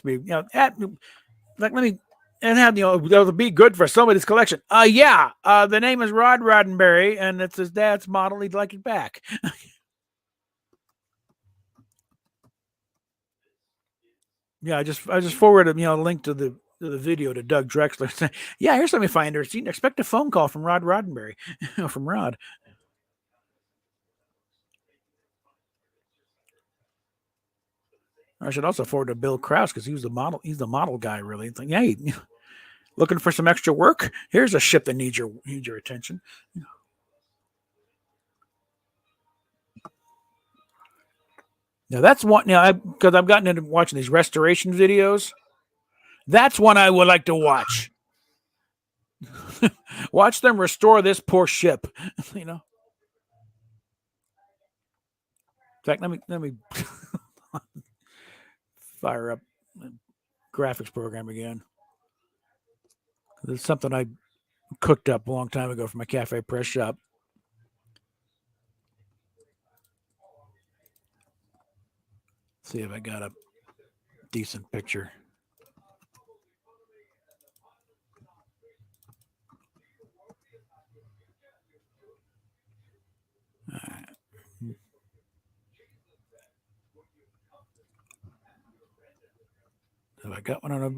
S1: be, you know, like let me and have, you know, that'll be good for somebody's collection. The name is Rod Roddenberry, and it's his dad's model. He'd like it back. Yeah, I just forwarded, you know, a link to the video to Doug Drexler saying, yeah, here's something finder. Expect a phone call from Rod Roddenberry. From Rod. I should also forward to Bill Krause because he was the model. He's the model guy, really. It's like, yeah, looking for some extra work? Here's a ship that needs your attention. Now that's one. Now, because I've gotten into watching these restoration videos. That's one I would like to watch. Watch them restore this poor ship. You know. In fact, let me fire up the graphics program again. It's something I cooked up a long time ago for my Cafe Press shop. See if I got a decent picture. All right. Have I got one on a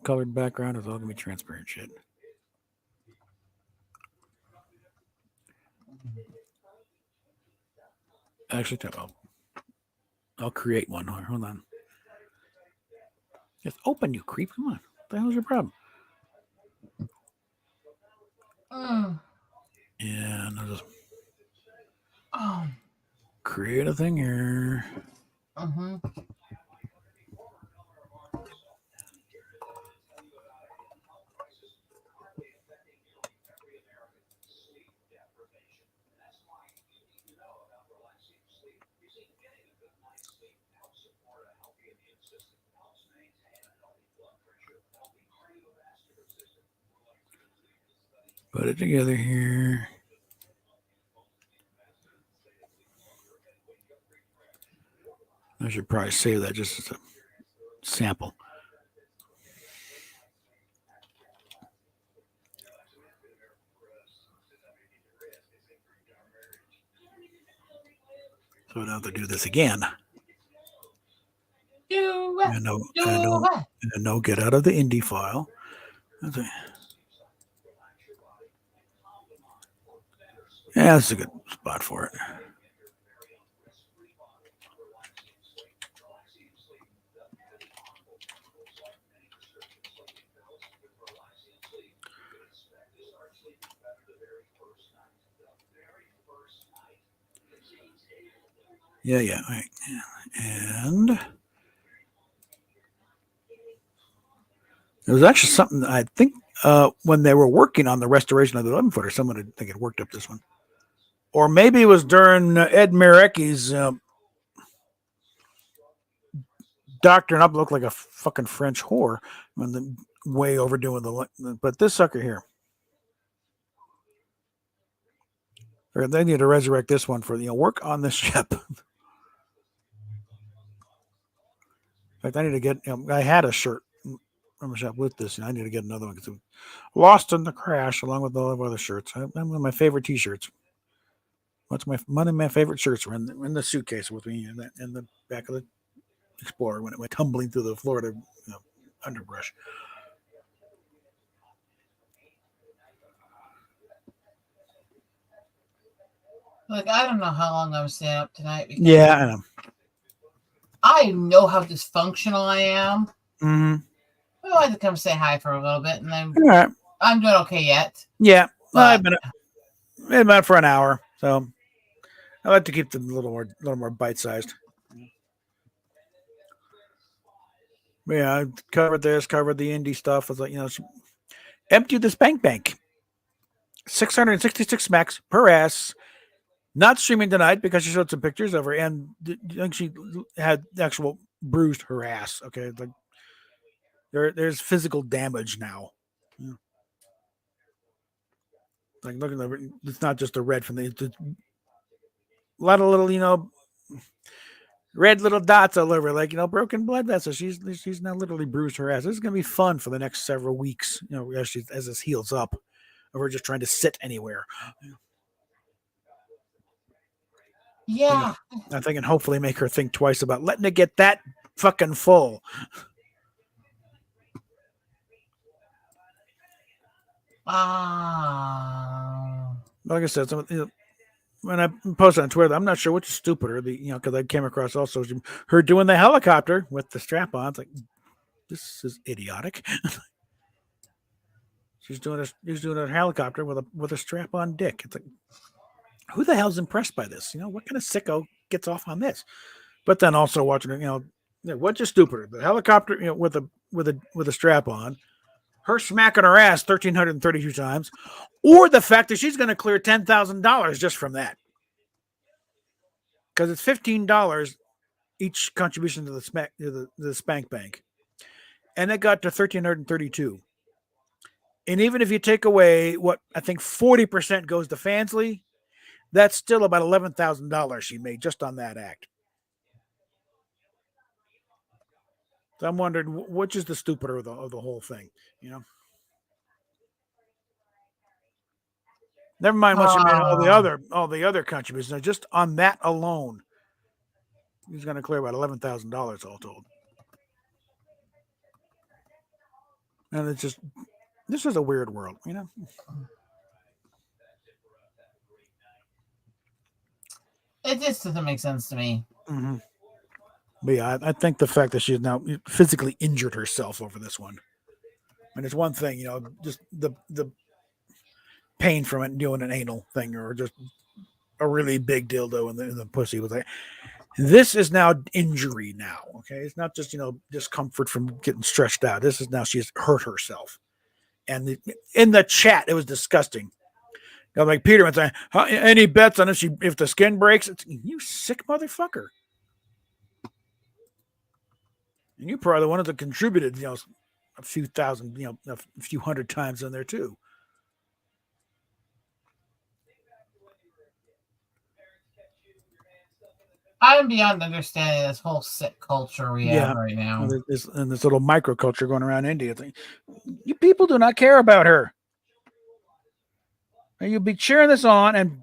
S1: colored background? Or is it all gonna be transparent shit? Actually, I'll create one. Hold on. Just open, you creep. Come on. What the hell's your problem? And I'll just create a thing here. Put it together here. I should probably save that just as a sample. So I don't have to do this again. And no, get out of the indie file. Okay. Yeah, that's a good spot for it. Yeah. Right. And there was actually something I think when they were working on the restoration of the 11-footer, someone had worked up this one. Or maybe it was during Ed Marecki's doctoring up, looked like a fucking French whore, when the way overdoing but this sucker here. Or they need to resurrect this one for work on this ship. In fact, I need to get. I had a shirt from a shop with this, and I need to get another one because it was lost in the crash, along with all of other shirts. One of my favorite T-shirts. One of my favorite shirts were in the suitcase with me in the back of the Explorer when it went tumbling through the Florida underbrush.
S2: Like, I don't know how long I was staying up tonight. Because
S1: yeah, I know.
S2: I know how dysfunctional I am.
S1: Mm-hmm.
S2: I wanted to come say hi for a little bit, and then
S1: right.
S2: I'm doing okay yet.
S1: Yeah, well, I've been out for an hour, so I like to keep them a little more bite-sized. Yeah, I covered the indie stuff. I was like, empty this bank. 666 max per ass. Not streaming tonight because she showed some pictures of her, and I think she had actual bruised her ass. Okay, like there's physical damage now. Yeah. Like look at the, it's not just the red from the a lot of little red little dots all over, like broken blood vessels. She's now literally bruised her ass. This is gonna be fun for the next several weeks. As this heals up, or we're just trying to sit anywhere.
S2: Yeah.
S1: I think, and hopefully make her think twice about letting it get that fucking full. Like I said, when I posted on Twitter, I'm not sure which is stupider, because I came across also her doing the helicopter with the strap on. It's like, this is idiotic. She's doing a helicopter with a strap on dick. It's like, who the hell's impressed by this? What kind of sicko gets off on this? But then also watching it, what's just stupider, the helicopter, with a strap on, her smacking her ass 1,332 times, or the fact that she's going to clear $10,000 just from that, because it's $15 each contribution to the Spank Bank, and it got to 1,332. And even if you take away what I think 40% goes to Fansly, that's still about $11,000 she made just on that act. So I'm wondering which is the stupider of the whole thing, Never mind what she made all the other contributions. Just on that alone, he's going to clear about $11,000 all told. And it's just, this is a weird world,
S2: It just doesn't make sense to me.
S1: Mm-hmm. But yeah, I think the fact that she's now physically injured herself over this one, and it's one thing, just the pain from it doing an anal thing or just a really big dildo in the pussy was like, this is now injury now. Okay, it's not just discomfort from getting stretched out. This is now she's hurt herself, and in the chat it was disgusting. Like Peter was saying, any bets on if the skin breaks? It's, you sick motherfucker. And you probably the one that contributed, a few thousand, a few hundred times in there too.
S2: I'm beyond understanding this whole sick culture we have right now.
S1: And this little microculture going around India. You people do not care about her. And you'll be cheering this on and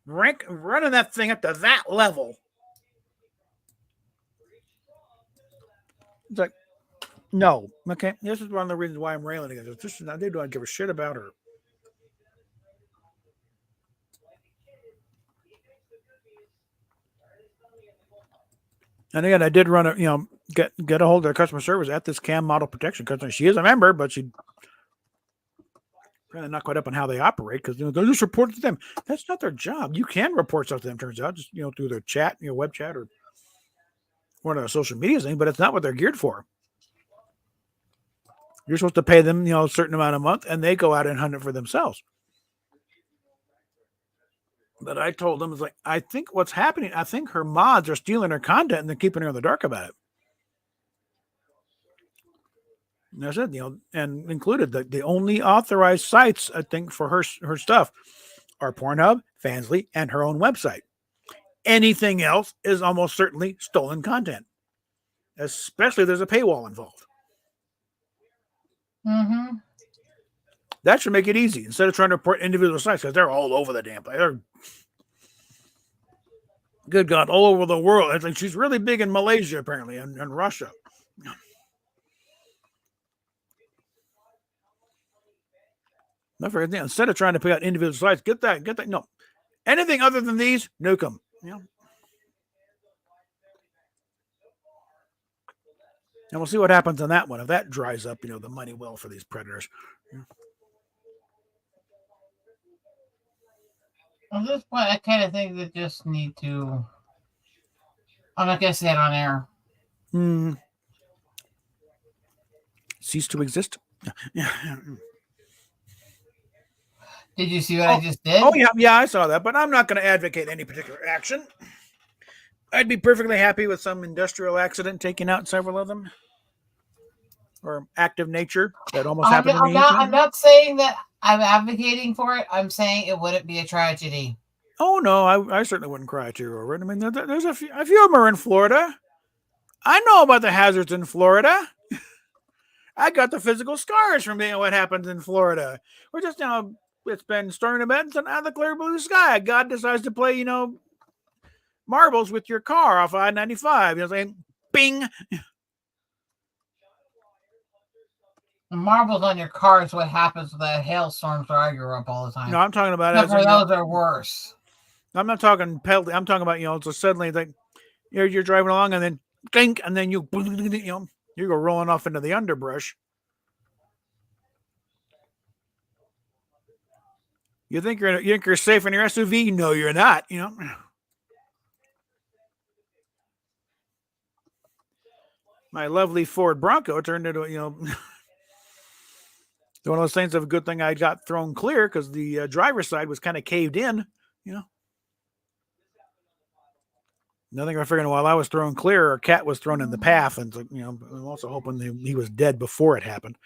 S1: running that thing up to that level. It's like, no. Okay. This is one of the reasons why I'm railing against this. They don't give a shit about her. And again, I did run get a hold of their customer service at this Cam Model Protection Company. She is a member, but she probably not quite up on how they operate because they'll just report it to them. That's not their job. You can report stuff to them, turns out, just through their chat, web chat or one of their social media thing, but it's not what they're geared for. You're supposed to pay them, a certain amount a month, and they go out and hunt it for themselves. But I told them, it's like, I think what's happening, I think her mods are stealing her content and they're keeping her in the dark about it. And I said, and included the only authorized sites, I think, for her stuff are Pornhub, Fansly, and her own website. Anything else is almost certainly stolen content, especially if there's a paywall involved.
S2: Mm-hmm.
S1: That should make it easy instead of trying to report individual sites because they're all over the damn place. They're, good God, all over the world. It's like she's really big in Malaysia, apparently, and Russia. Not for anything. Instead of trying to pick out individual sites, get that. No, anything other than these, nuke them. And we'll see what happens on that one. If that dries up, the money well for these predators.
S2: At this point, I kind of think they just need to. I'm not going to say it on air.
S1: Cease to exist?
S2: Did you see what I just did?
S1: Oh yeah, I saw that, but I'm not going to advocate any particular action. I'd be perfectly happy with some industrial accident taking out several of them, or active nature that almost happened to me.
S2: I'm not saying that I'm advocating for it. I'm saying it wouldn't be a tragedy.
S1: Oh no, I certainly wouldn't cry a tear over it. I mean, there's a few of them are in Florida. I know about the hazards in Florida. I got the physical scars from what happens in Florida. We're just it's been storming events and out of the clear blue sky. God decides to play marbles with your car off I-95. Saying, bing.
S2: Marbles on your car is what happens with the hailstorms where I grew up all the time.
S1: No, I'm talking about
S2: those are worse.
S1: I'm not talking penalty. I'm talking about so suddenly you're driving along and then clink, and then you go rolling off into the underbrush. You think you're safe in your SUV? No, you're not. My lovely Ford Bronco turned into one of those things of a good thing I got thrown clear because the driver's side was kind of caved in. Nothing I figured while I was thrown clear, a cat was thrown in the path, and I'm also hoping he was dead before it happened.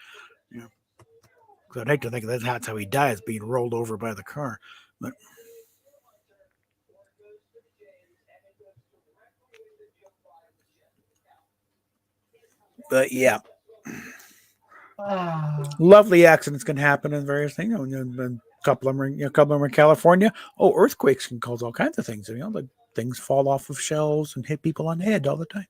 S1: Because I'd hate to think that's how he dies, being rolled over by the car. But yeah, lovely accidents can happen and various things. A couple of them are in California. Oh, earthquakes can cause all kinds of things. Like things fall off of shelves and hit people on the head all the time.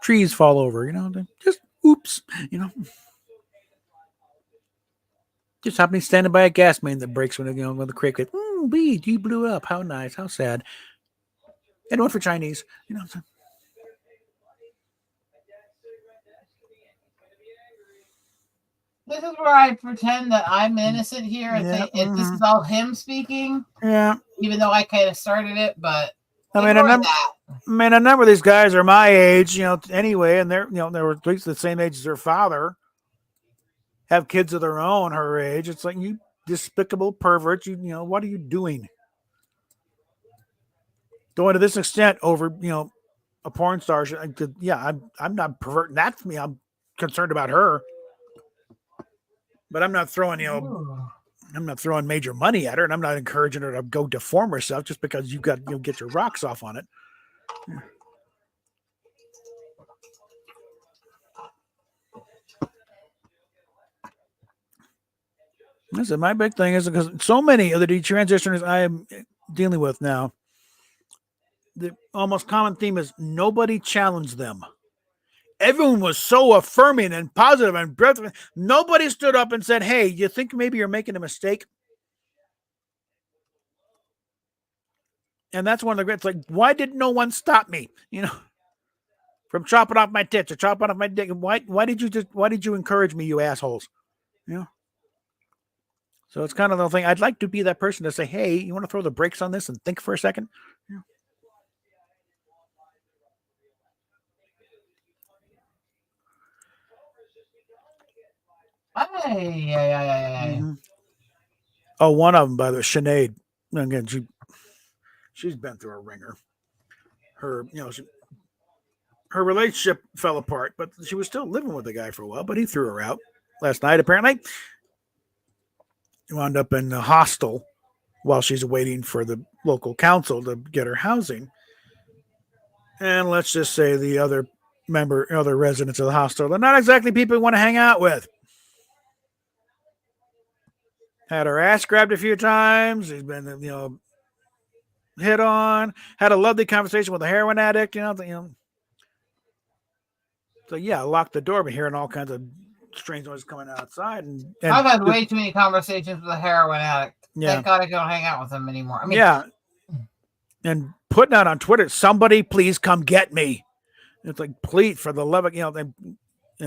S1: Trees fall over. Just oops. Just happening standing by a gas main that breaks when the creek hit. Weed, you blew up. How nice. How sad. And one for Chinese.
S2: This is where I pretend that I'm innocent here and think this is all him speaking.
S1: Yeah.
S2: Even though I kind of started it, but
S1: a number of these guys are my age, anyway, and they were at least the same age as their father. Have kids of their own her age. It's like, you despicable pervert. What are you doing? Going to this extent over, a porn star. I'm not perverting that for me. I'm concerned about her. But I'm not throwing, I'm not throwing major money at her, and I'm not encouraging her to go deform herself just because you got get your rocks off on it. Yeah. Listen, my big thing is because so many of the detransitioners I am dealing with now, the almost common theme is nobody challenged them. Everyone was so affirming and positive and breathtaking. Nobody stood up and said, hey, you think maybe you're making a mistake? And that's one of the great, it's like, why did no one stop me? From chopping off my tits or chopping off my dick. Why did you encourage me, you assholes? So it's kind of the thing. I'd like to be that person to say, hey, you want to throw the brakes on this and think for a second?
S2: Mm-hmm.
S1: Oh, one of them, by the way, Sinead. Again, she's been through a ringer. Her, her relationship fell apart, but she was still living with the guy for a while. But he threw her out last night. Apparently, she wound up in the hostel while she's waiting for the local council to get her housing. And let's just say the other residents of the hostel, they're not exactly people you want to hang out with. Had her ass grabbed a few times. She's been, hit on. Had a lovely conversation with a heroin addict. So yeah, locked the door, but hearing all kinds of strange noises coming outside. And
S2: I've had way too many conversations with a heroin addict.
S1: Yeah.
S2: Thank God I don't hang out with them anymore.
S1: And putting out on Twitter, somebody please come get me. It's like, please, for the love of, and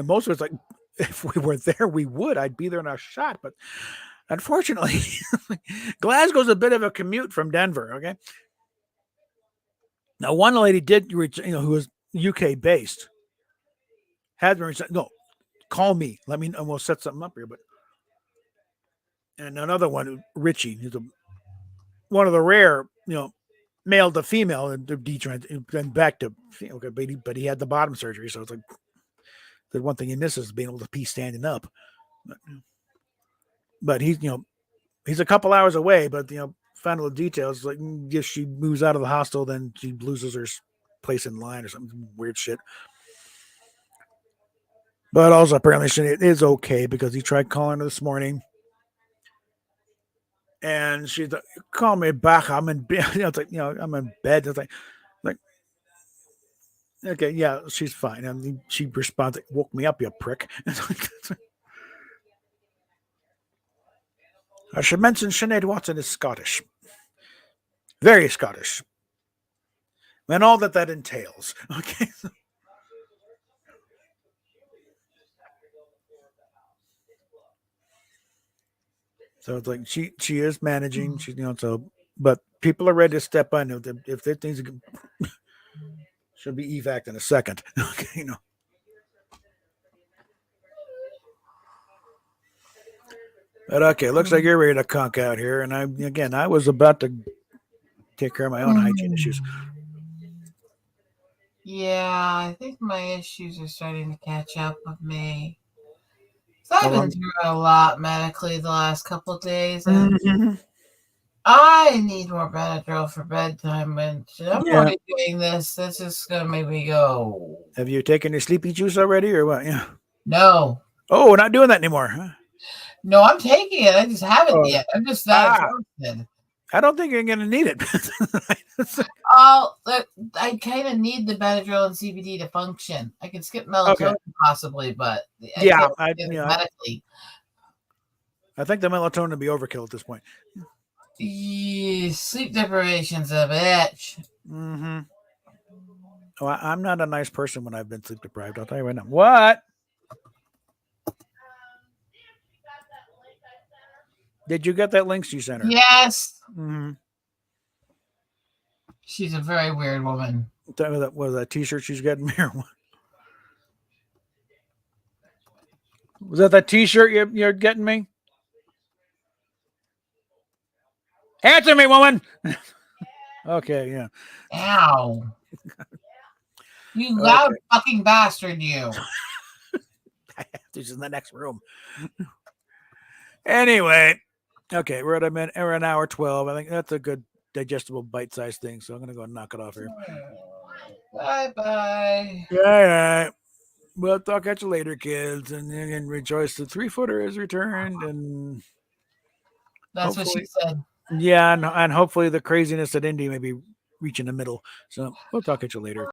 S1: most of it's like, if we were there, we would. I'd be there in a shot, but. Unfortunately, Glasgow's a bit of a commute from Denver. Okay. Now, one lady did reach, who was UK based, had been reached. No, call me. Let me know. We'll set something up here. But and another one, Richie, he's one of the rare, male to female, and then back to okay, but he had the bottom surgery, so it's like the one thing he misses is being able to pee standing up. But he's he's a couple hours away. But final details like if she moves out of the hospital, then she loses her place in line or something weird shit. But also apparently it is okay because he tried calling her this morning. And she's like, call me back. I'm in bed. It's like, I'm in bed. It's like, okay, yeah, she's fine. And she responds, woke me up, you prick. I should mention Sinead Watson is Scottish. Very Scottish. And all that entails. Okay. So it's like she is managing. She's but people are ready to step on if there things she'll be evac in a second. Okay, But okay, looks like you're ready to conk out here. And I was about to take care of my own hygiene issues.
S2: Yeah, I think my issues are starting to catch up with me. So I've been through a lot medically the last couple of days, and I need more Benadryl for bedtime. And I'm already doing this. That's just gonna make me go.
S1: Have you taken your sleepy juice already, or what? Yeah.
S2: No.
S1: Oh, we're not doing that anymore. Huh?
S2: No, I'm taking it. I just haven't yet. I'm just that exhausted.
S1: I don't think you're going to need it.
S2: I kind of need the Benadryl and CBD to function. I can skip melatonin possibly, but medically.
S1: I think the melatonin would be overkill at this point.
S2: Yeah, sleep deprivation's a bitch.
S1: Mm-hmm. Oh, I'm not a nice person when I've been sleep deprived. I'll tell you right now. What? Did you get that link she sent her?
S2: Yes.
S1: Mm-hmm.
S2: She's a very weird woman.
S1: That was that T-shirt she's getting me or what? Was that T-shirt you're getting me? Answer me, woman. Okay, yeah.
S2: Ow. You loud fucking bastard, you.
S1: She's in the next room. Anyway, okay, we're an hour 12. I think that's a good digestible bite-sized thing, so I'm gonna go and knock it off here.
S2: Bye.
S1: Yeah. We'll talk at you later, kids, and rejoice the 3-footer has returned, and
S2: that's what she said.
S1: Yeah, and hopefully the craziness at Indy may be reaching the middle. So we'll talk at you later.